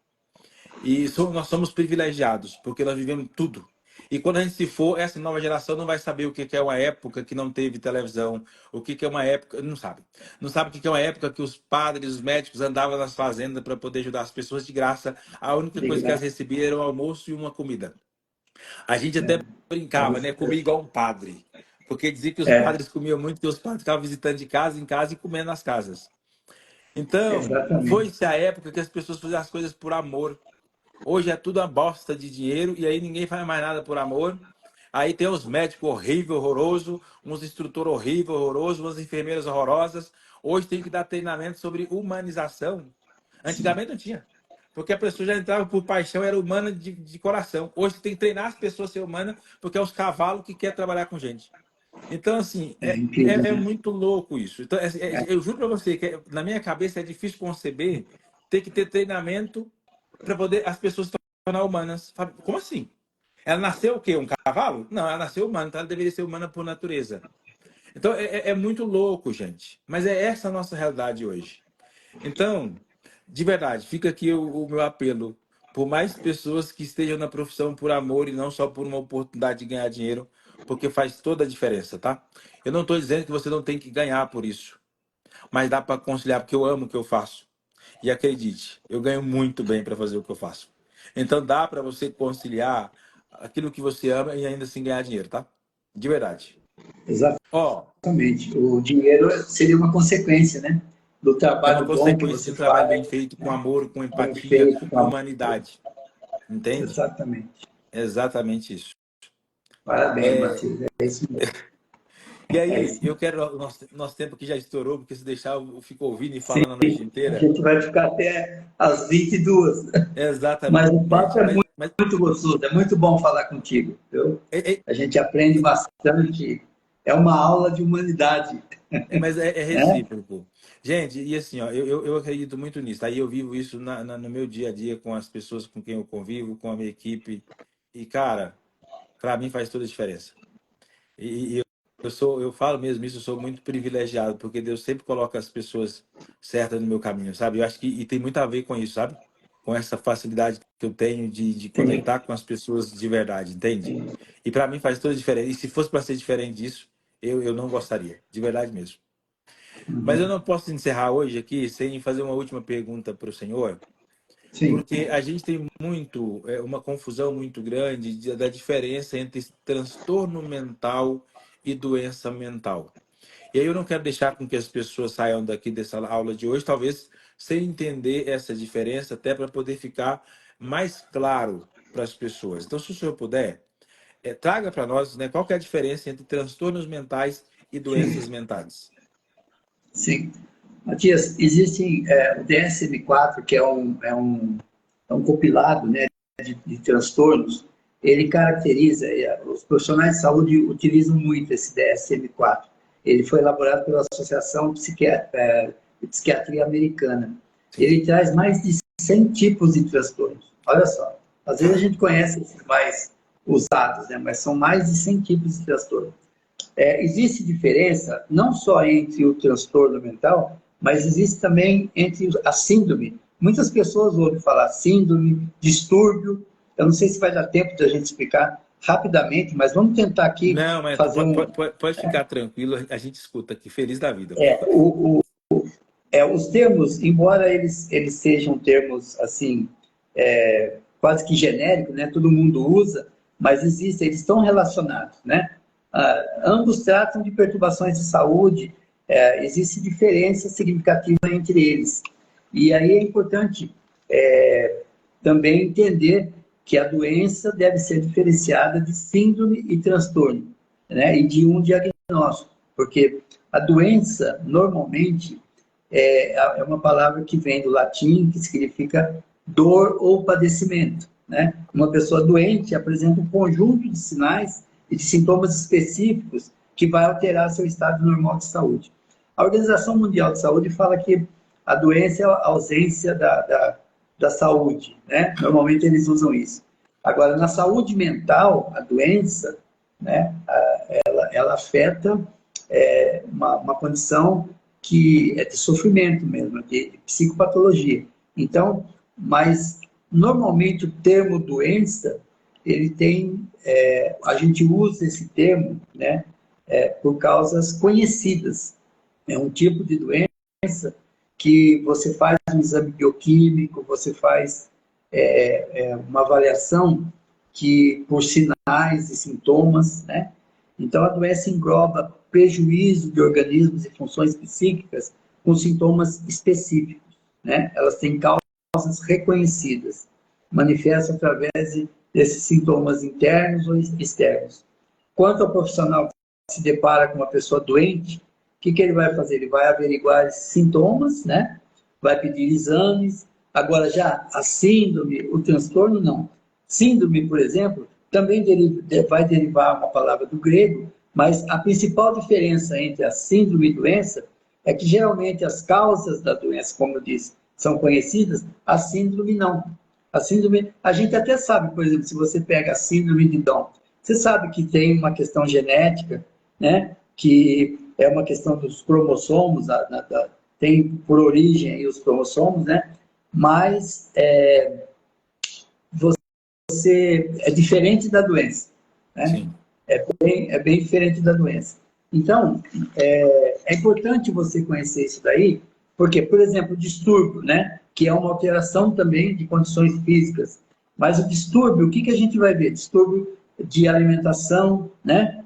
E nós somos privilegiados, porque nós vivemos tudo. E quando a gente se for, essa nova geração não vai saber o que é uma época que não teve televisão, o que é uma época, não sabe. Não sabe o que é uma época que os padres, os médicos andavam nas fazendas para poder ajudar as pessoas de graça. A única de coisa que elas graça. recebiam era o almoço e uma comida. A gente É, até brincava, né? Comia igual um padre. Porque dizia que os é, padres comiam muito, que os padres ficavam visitando de casa em casa e comendo nas casas. Então, exatamente. foi-se a época que as pessoas faziam as coisas por amor. Hoje é tudo uma bosta de dinheiro e aí ninguém faz mais nada por amor. Aí tem os médicos horríveis, horrorosos, uns instrutores horríveis, horrorosos, umas enfermeiras horrorosas. Hoje tem que dar treinamento sobre humanização. Sim. Antigamente não tinha. Porque a pessoa já entrava por paixão, era humana de coração. Hoje tem que treinar as pessoas a ser humanas, porque é os cavalos que querem trabalhar com gente. Então, assim, É incrível, é né? muito louco isso. Então, eu juro para você que na minha cabeça é difícil conceber ter que ter treinamento para poder as pessoas se tornar humanas. Como assim? Ela nasceu o quê? Um cavalo? Não, ela nasceu humana, então ela deveria ser humana por natureza. Então é muito louco, gente. Mas é essa a nossa realidade hoje. Então, de verdade, fica aqui o meu apelo. Por mais pessoas que estejam na profissão por amor e não só por uma oportunidade de ganhar dinheiro, porque faz toda a diferença, tá? Eu não estou dizendo que você não tem que ganhar por isso, mas dá para conciliar, porque eu amo o que eu faço. E acredite, eu ganho muito bem para fazer o que eu faço. Então dá para você conciliar aquilo que você ama e ainda assim ganhar dinheiro, tá? De verdade. Ó, Exatamente. O dinheiro seria uma consequência, né? Do é uma trabalho bom que consequência de você um trabalho bem faz, feito, com amor, com bem empatia, feito, com com amor. humanidade. Entende? Exatamente. É exatamente isso. Parabéns, É, Matheus. É isso mesmo. e É aí, isso eu mesmo. quero. Nosso tempo aqui já estourou, porque se deixar, eu fico ouvindo e Sim, falando a noite a inteira. gente vai ficar até às 22. Mas o papo Exatamente. é muito gostoso, é muito bom falar contigo. Viu? É, é- A gente aprende bastante. É uma aula de humanidade. mas é Né? recíproco. Gente, e assim, ó, eu acredito muito nisso. Aí eu vivo isso no meu dia a dia com as pessoas com quem eu convivo, com a minha equipe. E, cara, para mim faz toda a diferença. E eu falo mesmo isso, eu sou muito privilegiado, porque Deus sempre coloca as pessoas certas no meu caminho, sabe? Eu acho que e tem muito a ver com isso, sabe? Com essa facilidade que eu tenho de Sim, conectar com as pessoas de verdade, entende? E para mim faz toda a diferença. E se fosse para ser diferente disso, eu não gostaria, de verdade mesmo. Mas eu não posso encerrar hoje aqui sem fazer uma última pergunta para o senhor, sim, porque a gente tem uma confusão muito grande da diferença entre transtorno mental e doença mental. E aí eu não quero deixar com que as pessoas saiam daqui dessa aula de hoje, talvez sem entender essa diferença, até para poder ficar mais claro para as pessoas. Então, se o senhor puder, traga para nós, né, qual que é a diferença entre transtornos mentais e sim, doenças mentais. sim. Matias, existe o DSM-4, que é um compilado, né, de transtornos. Ele caracteriza, os profissionais de saúde utilizam muito esse DSM-4. Ele foi elaborado pela Associação de Psiquiatria Americana. Sim, Ele traz mais de 100 tipos de transtornos. Olha só, às vezes a tá. gente conhece os mais usados, né, mas são mais de 100 tipos de transtornos. existe diferença não só entre o transtorno mental, mas existe também entre a síndrome. Muitas pessoas ouvem falar síndrome, distúrbio. Eu não sei se vai dar tempo de a gente explicar rapidamente, mas vamos tentar aqui Não, mas fazer pode ficar tranquilo, a gente escuta aqui, feliz da vida. é, o, os termos, embora eles sejam termos assim, quase que genéricos, né? Todo mundo usa, mas existem, eles estão relacionados, né? Ambos tratam de perturbações de saúde, existe diferença significativa entre eles. E aí é importante também entender que a doença deve ser diferenciada de síndrome e transtorno, né? E de um diagnóstico, porque a doença, normalmente, é uma palavra que vem do latim, que significa dor ou padecimento, né? Uma pessoa doente apresenta um conjunto de sinais e de sintomas específicos que vai alterar seu estado normal de saúde. A Organização Mundial de Saúde fala que a doença é a ausência da saúde, né? Normalmente eles usam isso. Agora, na saúde mental, a doença, né, ela afeta uma condição que é de sofrimento mesmo, de psicopatologia. Então, mas normalmente o termo doença, ele tem, a gente usa esse termo, né, por causas conhecidas. É um tipo de doença que você faz um exame bioquímico, você faz uma avaliação que por sinais e sintomas, né? Então a doença engloba prejuízo de organismos e funções psíquicas com sintomas específicos, né? Elas têm causas reconhecidas, manifestam através desses sintomas internos ou externos. Quanto ao profissional que se depara com uma pessoa doente, o que ele vai fazer? Ele vai averiguar esses sintomas, né? Vai pedir exames. Agora, já a síndrome, o transtorno, não. Síndrome, por exemplo, também vai derivar uma palavra do grego, mas a principal diferença entre a síndrome e doença é que, geralmente, as causas da doença, como eu disse, são conhecidas, a síndrome não. A síndrome, a gente até sabe, por exemplo, se você pega a síndrome de Down, você sabe que tem uma questão genética, né? Que é uma questão dos cromossomos, tem por origem aí os cromossomos, né? Mas você é diferente da doença, né? Sim. É bem diferente da doença. Então, é importante você conhecer isso daí, porque, por exemplo, o distúrbio, né? Que é uma alteração também de condições físicas. Mas o distúrbio, o que a gente vai ver? Distúrbio de alimentação, né?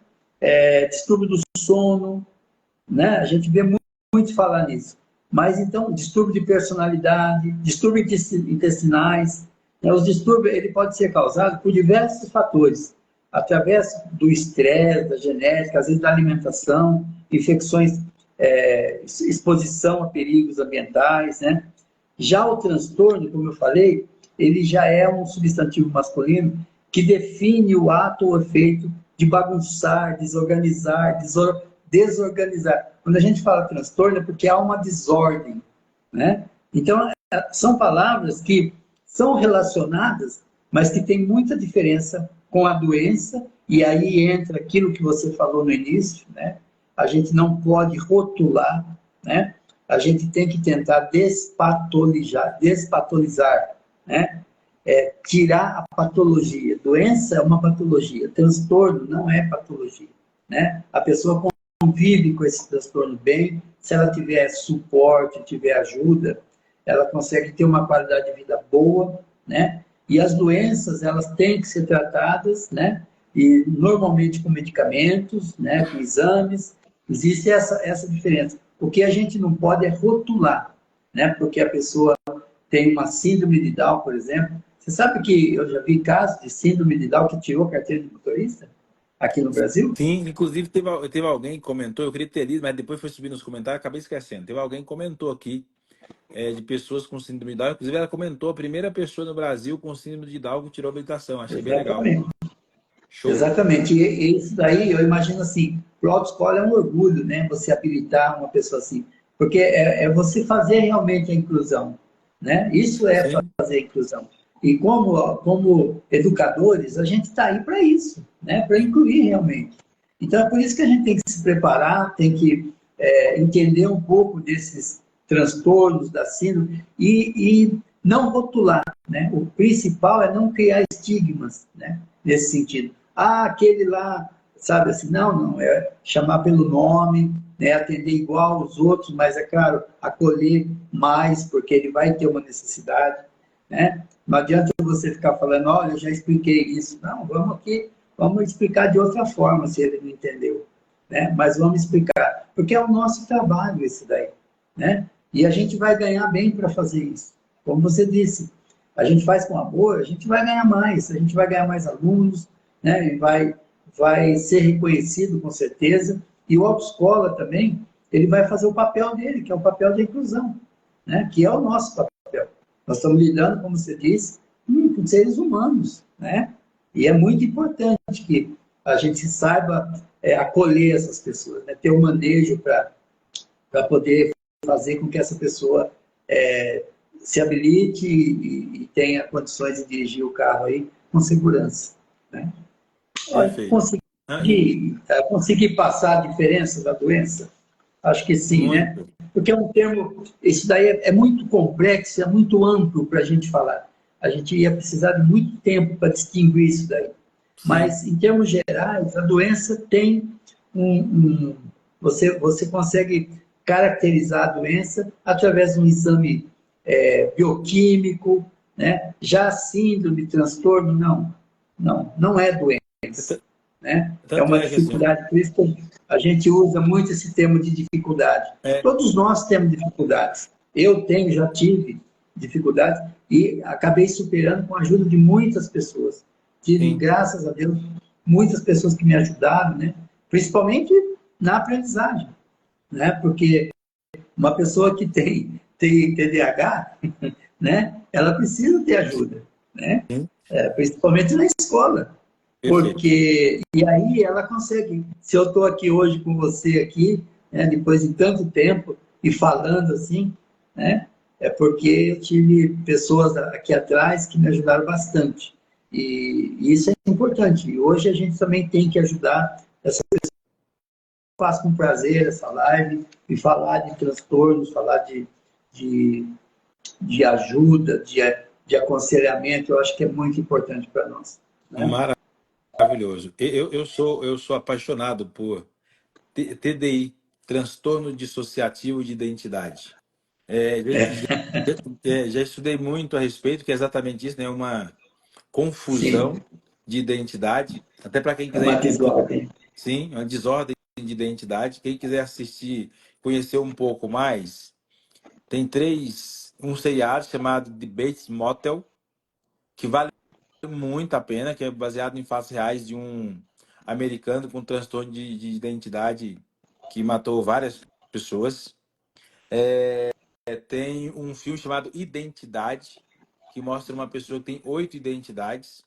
Distúrbio do sono, né? A gente vê muito falar nisso. Mas, então, distúrbio de personalidade, distúrbio intestinais, né? Os distúrbios, ele pode ser causado por diversos fatores, através do estresse, da genética, às vezes da alimentação, infecções, exposição a perigos ambientais, né? Já o transtorno, como eu falei, ele já é um substantivo masculino que define o ato ou efeito de bagunçar, desorganizar, desorganizar. Quando a gente fala transtorno é porque há uma desordem, né? Então, são palavras que são relacionadas, mas que têm muita diferença com a doença, e aí entra aquilo que você falou no início, né? A gente não pode rotular, né? A gente tem que tentar despatologizar, né? Tirar a patologia. Doença é uma patologia, transtorno não é patologia, né? A pessoa convive com esse transtorno bem, se ela tiver suporte, tiver ajuda, ela consegue ter uma qualidade de vida boa, né? E as doenças, elas têm que ser tratadas, né? E normalmente com medicamentos, né? Com exames. Existe essa diferença. O que a gente não pode é rotular, né? Porque a pessoa tem uma síndrome de Down, por exemplo. Você sabe que eu já vi casos de síndrome de Down que tirou carteira de motorista aqui no Brasil? Sim, inclusive teve alguém que comentou, eu queria ter lido, mas depois foi subir nos comentários, acabei esquecendo. Teve alguém que comentou aqui de pessoas com síndrome de Down. Inclusive, ela comentou a primeira pessoa no Brasil com síndrome de Down que tirou a habilitação. Achei bem legal. Exatamente. Show. Exatamente. E isso daí, eu imagino assim, para o autoescola é um orgulho, né? Você habilitar uma pessoa assim. Porque é você fazer realmente a inclusão, né? Isso é Sim. fazer a inclusão. E como educadores, a gente está aí para isso, né? Para incluir realmente. Então, é por isso que a gente tem que se preparar, tem que entender um pouco desses transtornos da síndrome e não rotular, né? O principal é não criar estigmas, né? Nesse sentido. Ah, aquele lá, sabe assim, não, é chamar pelo nome, né? Atender igual aos outros, mas, é claro, acolher mais, porque ele vai ter uma necessidade, né? Não adianta você ficar falando, olha, eu já expliquei isso. Não, vamos aqui, vamos explicar de outra forma, se ele não entendeu, né? Mas vamos explicar, porque é o nosso trabalho esse daí, né? E a gente vai ganhar bem para fazer isso. Como você disse, a gente faz com amor, a gente vai ganhar mais, a gente vai ganhar mais alunos, né? E vai ser reconhecido com certeza. E o autoescola também, ele vai fazer o papel dele, que é o papel da inclusão, né? Que é o nosso papel. Nós estamos lidando, como você disse, com seres humanos, né? E é muito importante que a gente saiba acolher essas pessoas, né? Ter um manejo para poder fazer com que essa pessoa se habilite e tenha condições de dirigir o carro aí com segurança, né? Perfeito. Conseguir passar a diferença da doença? Acho que sim, né? Muito. Porque é um termo, isso daí é muito complexo, é muito amplo para a gente falar. A gente ia precisar de muito tempo para distinguir isso daí. Sim. Mas, em termos gerais, a doença tem você consegue caracterizar a doença através de um exame bioquímico, né? Já a síndrome, transtorno, não é doença, né? É Tanto uma é que assim, dificuldade, por isso que a gente usa muito esse termo de dificuldade. é, Todos nós temos dificuldades. Eu já tive dificuldades e acabei superando com a ajuda de muitas pessoas. Tive, sim, graças a Deus, muitas pessoas que me ajudaram, né? Principalmente na aprendizagem, né? Porque uma pessoa que tem TDAH, né? Ela precisa ter ajuda, né? sim, Principalmente na escola, perfeito. porque e aí ela consegue. Se eu estou aqui hoje com você aqui, né, depois de tanto tempo e falando assim, né, é porque eu tive pessoas aqui atrás que me ajudaram bastante. E isso é importante. E hoje a gente também tem que ajudar essa pessoa. Faço com prazer essa live e falar de transtornos, falar de, de ajuda, de aconselhamento. Eu acho que é muito importante para nós, né? Maravilhoso. Eu sou apaixonado por TDI, transtorno dissociativo de identidade. Já estudei muito a respeito, que é exatamente isso, né? Uma Sim, confusão de identidade. Até para quem é quiser uma pesquisar, desordem. sim, uma desordem de identidade. Quem quiser assistir, conhecer um pouco mais, tem um seriado chamado The Bates Motel, que vale muito a pena, que é baseado em fatos reais de um americano com transtorno de identidade que matou várias pessoas. Tem um filme chamado Identidade, que mostra uma pessoa que tem 8 identidades.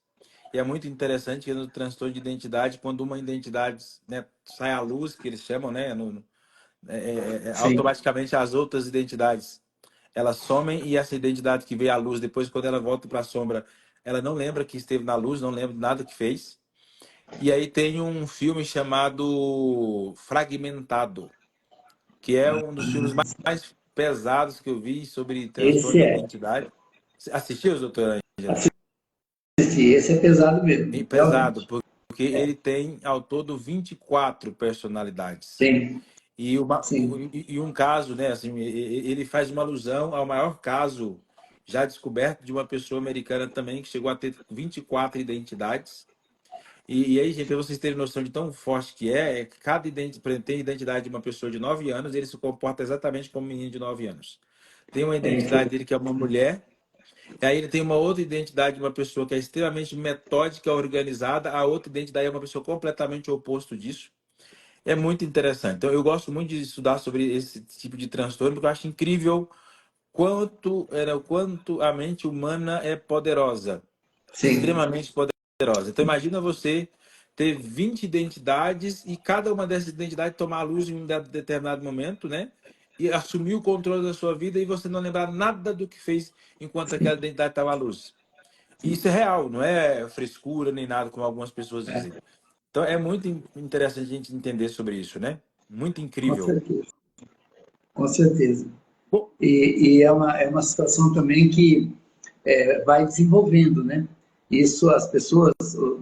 E é muito interessante que no transtorno de identidade, quando uma identidade, né, sai à luz, que eles chamam, né, Sim, automaticamente as outras identidades elas somem e essa identidade que veio à luz depois, quando ela volta para a sombra, ela não lembra que esteve na luz, não lembra nada que fez. E aí tem um filme chamado Fragmentado, que é um dos filmes mais pesados que eu vi sobre transtorno esse de é. identidade. Você assistiu, doutora Angela? Esse é pesado E mesmo, pesado, realmente. porque ele tem ao todo 24 personalidades. Sim, sim. E um caso, né, assim, ele faz uma alusão ao maior caso já descoberto de uma pessoa americana também que chegou a ter 24 identidades. E aí, gente, para vocês terem noção de tão forte que é que cada identidade, tem a identidade de uma pessoa de 9 anos, ele se comporta exatamente como um menino de 9 anos. Tem uma identidade dele que é uma mulher, e aí ele tem uma outra identidade de uma pessoa que é extremamente metódica, organizada, a outra identidade é uma pessoa completamente oposto disso. É muito interessante. Então, eu gosto muito de estudar sobre esse tipo de transtorno, porque eu acho incrível quanto a mente humana é poderosa, Sim, extremamente poderosa. Então, imagina você ter 20 identidades e cada uma dessas identidades tomar a luz em um determinado momento, né? E assumir o controle da sua vida e você não lembrar nada do que fez enquanto aquela identidade estava à luz. E isso é real, não é frescura nem nada, como algumas pessoas dizem. Então é muito interessante a gente entender sobre isso, né? Muito Com incrível. certeza, com certeza. Bom, E é uma situação também que vai desenvolvendo, né? Isso, as pessoas,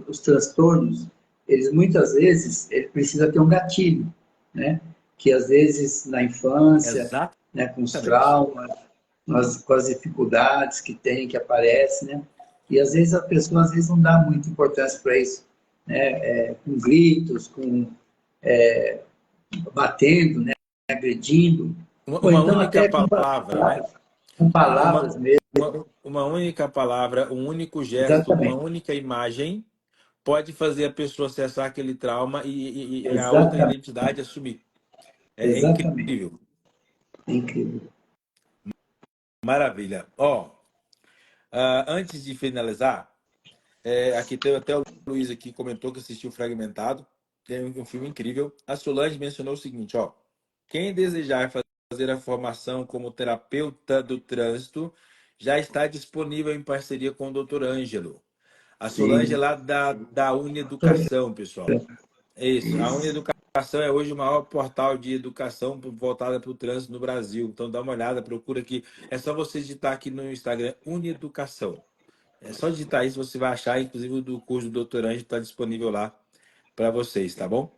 os transtornos, eles muitas vezes, ele precisa ter um gatilho, né? Que às vezes na infância, né, com os exatamente. traumas, com as dificuldades que tem, que aparecem, né? E às vezes a pessoa às vezes não dá muita importância para isso, né? Com gritos, com batendo, né? Agredindo, ou Uma então única até palavra, né? com Uma, palavras mesmo. uma única palavra, um único gesto, uma Exatamente, única imagem pode fazer a pessoa acessar aquele trauma e a outra exatamente, identidade assumir. É exatamente. incrível. É incrível. Maravilha. Ó, antes de finalizar, aqui tem até o Luiz aqui comentou que assistiu Fragmentado. É um filme incrível. A Solange mencionou o seguinte, ó. Quem desejar fazer a formação como terapeuta do trânsito já está disponível em parceria com o Dr. Ângelo. A Solange é Sim, lá da Unieducação, pessoal. É isso. A isso. Unieducação é hoje o maior portal de educação voltada para o trânsito no Brasil. Então dá uma olhada, procura aqui. É só você digitar aqui no Instagram Unieducação. É só digitar isso, você vai achar, inclusive o do curso do doutorante está disponível lá para vocês, tá bom?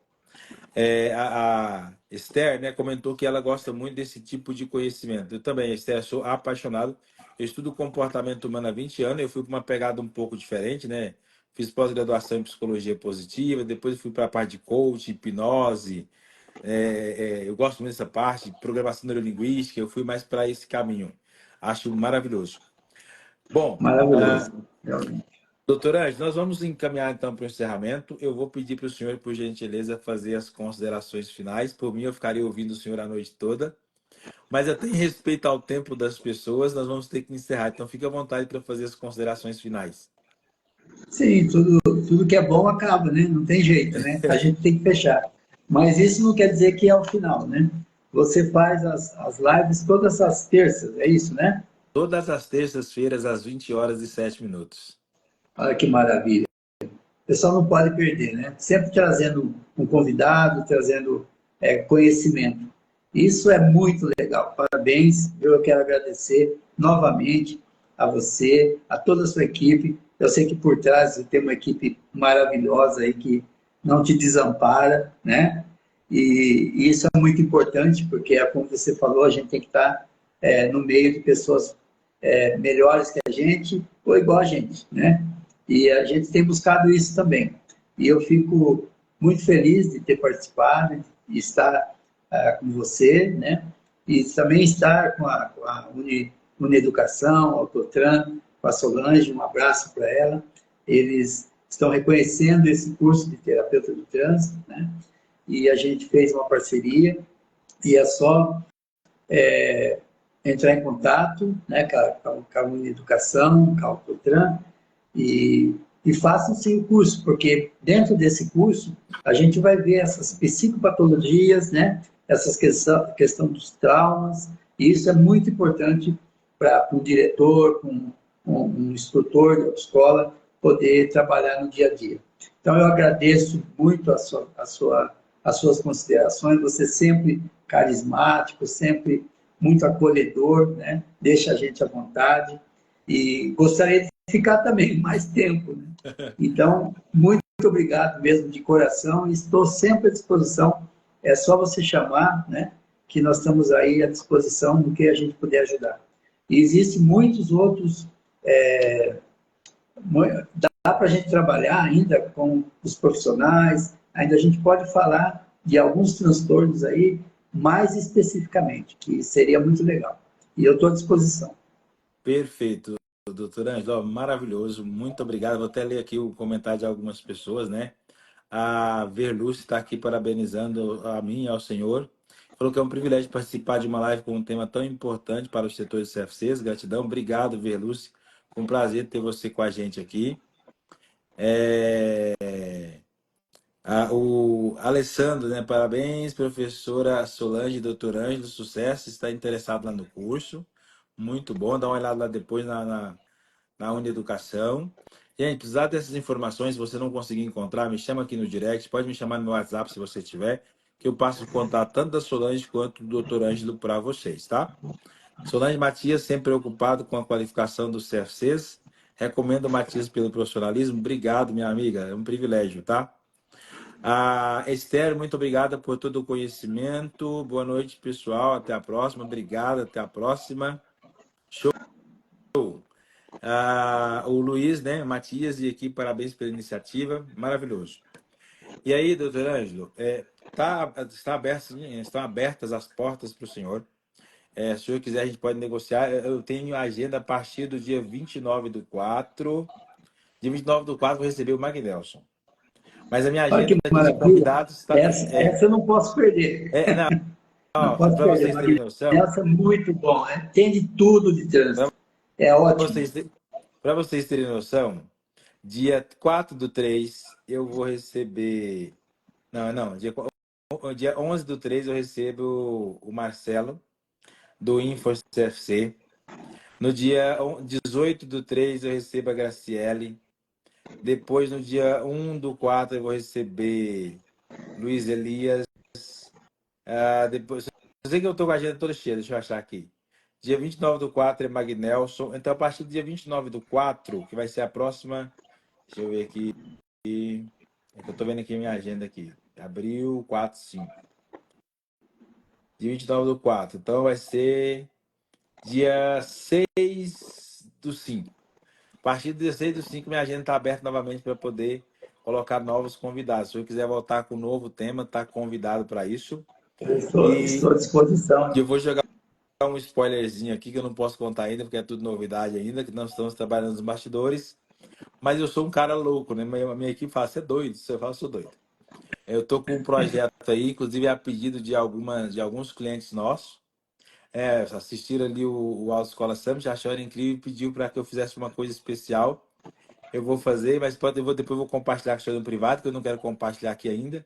A Esther, né, comentou que ela gosta muito desse tipo de conhecimento. Eu também, Esther, sou apaixonado. Eu estudo comportamento humano há 20 anos, eu fui para uma pegada um pouco diferente, né? Fiz pós-graduação em psicologia positiva, depois fui para a parte de coach, hipnose. Eu gosto muito dessa parte, programação neurolinguística, eu fui mais para esse caminho. Acho maravilhoso. Bom, Maravilhoso, realmente. doutor Anjo, nós vamos encaminhar então para o encerramento. Eu vou pedir para o senhor, por gentileza, fazer as considerações finais. Por mim, eu ficaria ouvindo o senhor a noite toda. Mas até em respeito ao tempo das pessoas, nós vamos ter que encerrar. Então, fique à vontade para fazer as considerações finais. Sim, tudo que é bom acaba, né? Não tem jeito, né? A gente tem que fechar. Mas isso não quer dizer que é o final, né? Você faz as lives todas as terças, é isso, né? Todas as terças-feiras, às 20 horas e 7 minutos. Olha que maravilha. O pessoal não pode perder, né? Sempre trazendo um convidado, trazendo conhecimento. Isso é muito legal. Parabéns. Eu quero agradecer novamente a você, a toda a sua equipe. Eu sei que por trás você tem uma equipe maravilhosa aí que não te desampara, né? E isso é muito importante, porque, como você falou, a gente tem que estar no meio de pessoas melhores que a gente ou igual a gente, né? E a gente tem buscado isso também. E eu fico muito feliz de ter participado, de estar com você, né? E também estar com a Unieducação, a Autotran, com a Solange, um abraço para ela. Eles estão reconhecendo esse curso de terapeuta do trânsito, né? E a gente fez uma parceria, e é só entrar em contato, né, com a Unieducação, com a Autotran, e façam sim o curso, porque dentro desse curso a gente vai ver essas psicopatologias, né? Essas questão dos traumas, e isso é muito importante para um diretor, um instrutor da escola poder trabalhar no dia a dia. Então eu agradeço muito as suas considerações, você sempre carismático, sempre muito acolhedor, né? Deixa a gente à vontade e gostaria de ficar também mais tempo. Né? Então, muito obrigado mesmo de coração e estou sempre à disposição. É só você chamar, né? Que nós estamos aí à disposição do que a gente puder ajudar. E existem muitos outros. Dá para a gente trabalhar ainda com os profissionais, ainda a gente pode falar de alguns transtornos aí mais especificamente, que seria muito legal. E eu estou à disposição. Perfeito, doutor Ângelo. Ó, maravilhoso. Muito obrigado. Vou até ler aqui o comentário de algumas pessoas, né? A Verluce está aqui parabenizando a mim e ao senhor. Falou que é um privilégio participar de uma live com um tema tão importante para os setores CFCs. Gratidão. Obrigado, Verluce. Foi um prazer ter você com a gente aqui. O Alessandro, né? Parabéns, professora Solange, doutor Ângelo, sucesso. Está interessado lá no curso. Muito bom. Dá uma olhada lá depois na Unieducação. Gente, precisar dessas informações, se você não conseguir encontrar, me chama aqui no direct, pode me chamar no meu WhatsApp se você tiver, que eu passo o contato tanto da Solange quanto do Dr. Ângelo para vocês, tá? Solange Matias, sempre preocupado com a qualificação dos CFCs. Recomendo o Matias pelo profissionalismo. Obrigado, minha amiga. É um privilégio, tá? A Esther, muito obrigada por todo o conhecimento. Boa noite, pessoal. Até a próxima. Obrigado, até a próxima. Show. O Luiz, né? Matias e equipe, parabéns pela iniciativa. Maravilhoso. E aí, doutor Ângelo, estão abertas as portas para o senhor. Se o senhor quiser, a gente pode negociar. Eu tenho a agenda a partir do dia 29/4. Dia 29/4 eu vou receber o Magnelson. Mas a minha Olha agenda que de maravilha. convidados está. Essa eu não posso perder. Não, Não posso para perder. vocês terem Magnésio noção, é muito bom, né? Tem de tudo de para trânsito. É ótimo. vocês, para vocês terem noção, dia 4/3 eu vou receber. Não, não, dia 11/3 eu recebo o Marcelo, do InfoCFC. No dia 18/3 eu recebo a Graciele. Depois, no dia 1/4, eu vou receber Luiz Elias. Depois, eu sei que eu estou com a agenda toda cheia, deixa eu achar aqui. Dia 29/4 é Magnelson. Então, a partir do dia 29/4, que vai ser a próxima. Deixa eu ver aqui. É que eu estou vendo aqui a minha agenda aqui. Abril 4, 5. Dia 29/4. Então, vai ser dia 6/5. A partir do 16/5, minha agenda está aberta novamente para poder colocar novos convidados. Se eu quiser voltar com um novo tema, está convidado para isso. Estou à disposição. E eu vou jogar um spoilerzinho aqui que eu não posso contar ainda, porque é tudo novidade ainda, que nós estamos trabalhando nos bastidores. Mas eu sou um cara louco, né? Minha equipe fala, você é doido? Eu falo, sou doido. Eu tô com um projeto aí, inclusive a pedido de alguns clientes nossos. Assistiram ali o Autoescola Summit, acharam incrível e pediu para que eu fizesse uma coisa especial. Eu vou fazer, mas depois eu vou compartilhar com o senhor no privado, que eu não quero compartilhar aqui ainda.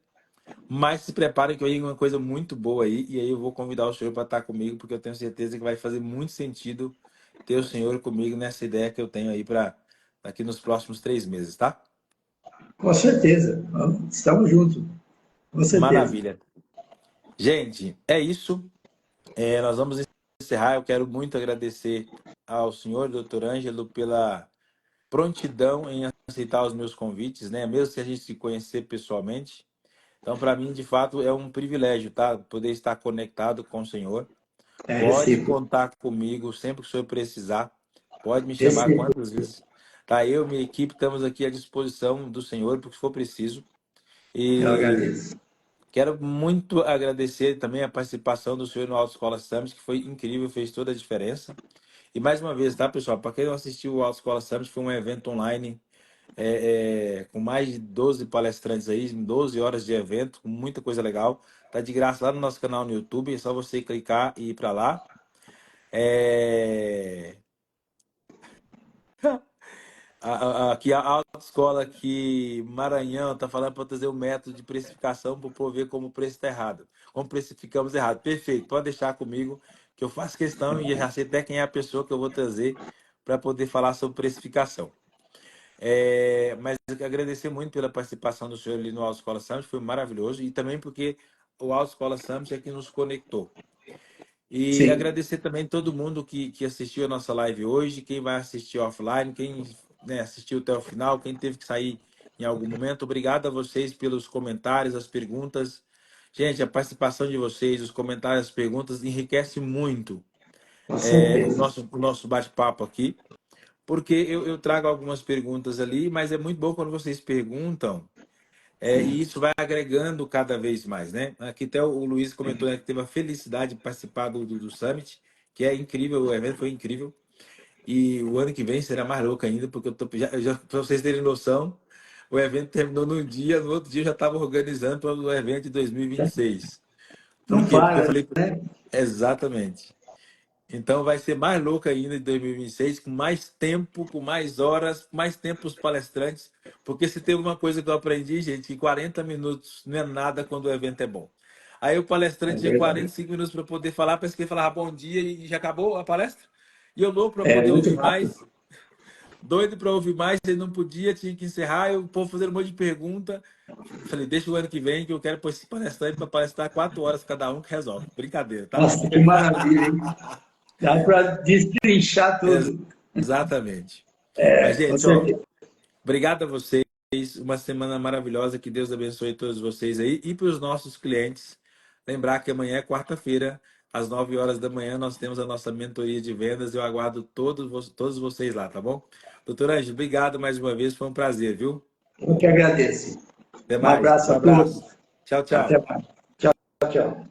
Mas se preparem que vem uma coisa muito boa aí, e aí eu vou convidar o senhor para estar comigo, porque eu tenho certeza que vai fazer muito sentido ter o senhor comigo nessa ideia que eu tenho aí para aqui nos próximos 3 meses, tá? Com certeza. Estamos juntos. Com certeza. Maravilha. Gente, é isso. Nós vamos encerrar. Eu quero muito agradecer ao senhor, doutor Ângelo, pela prontidão em aceitar os meus convites, né? Mesmo se a gente se conhecer pessoalmente. Então, para mim, de fato, é um privilégio, tá? Poder estar conectado com o senhor. É Pode recíproco. contar comigo sempre que o senhor precisar. Pode me chamar Recíproco. quantas vezes. Tá, eu e minha equipe estamos aqui à disposição do senhor, porque for preciso. Eu E agradeço. quero muito agradecer também a participação do senhor no Autoescola Summit, que foi incrível, fez toda a diferença. E mais uma vez, tá, pessoal? Para quem não assistiu o Autoescola Summit, foi um evento online com mais de 12 palestrantes aí, 12 horas de evento, com muita coisa legal. Tá de graça lá no nosso canal no YouTube, é só você clicar e ir para lá. É... Aqui a autoescola aqui, Maranhão, tá falando para trazer o método de precificação para o povo ver como o preço está errado. Como precificamos errado. Perfeito, pode deixar comigo, que eu faço questão e já sei até quem é a pessoa que eu vou trazer para poder falar sobre precificação. Mas eu quero agradecer muito pela participação do senhor ali no Autoescola Summit, foi maravilhoso. E também porque o Autoescola Summit é que nos conectou. E Sim. agradecer também todo mundo que assistiu a nossa live hoje, quem vai assistir offline, quem, né, assistiu até o final, quem teve que sair em algum momento. Obrigado a vocês pelos comentários, as perguntas. Gente, a participação de vocês, os comentários, as perguntas enriquece muito Com o certeza. nosso bate-papo aqui, porque eu trago algumas perguntas ali, mas é muito bom quando vocês perguntam e isso vai agregando cada vez mais, né? Aqui até o Luiz comentou, né, que teve a felicidade de participar do Summit, que é incrível, o evento foi incrível. E o ano que vem será mais louco ainda, porque para vocês terem noção, o evento terminou num dia, no outro dia eu já estava organizando para o evento de 2026. Por Não quê? Porque eu para, falei, né? exatamente. Então vai ser mais louco ainda em 2026, com mais tempo, com mais horas, mais tempo os palestrantes. Porque se tem uma coisa que eu aprendi, gente, que 40 minutos não é nada quando o evento é bom. Aí o É palestrante tinha verdade. 45 minutos para poder falar, parece que ele falava bom dia e já acabou a palestra. E eu louco para É poder muito ouvir rápido. mais. doido para ouvir mais, ele não podia, tinha que encerrar, e o povo fazendo um monte de pergunta. Falei, deixa o ano que vem que eu quero pôr esse palestrante para palestrar 4 horas cada um que resolve. Brincadeira, tá? Nossa, que maravilha, hein? Dá para destrinchar tudo. Exatamente. Mas, É, com gente, ó, certeza. obrigado a vocês. Uma semana maravilhosa. Que Deus abençoe todos vocês aí. E para os nossos clientes, lembrar que amanhã é quarta-feira, às 9 horas da manhã, nós temos a nossa mentoria de vendas. Eu aguardo todos vocês lá, tá bom? Doutor Anjo, obrigado mais uma vez. Foi um prazer, viu? Eu que agradeço. Até Um mais. abraço Um a todos. abraço. Tchau, Até tchau. mais. Tchau, tchau.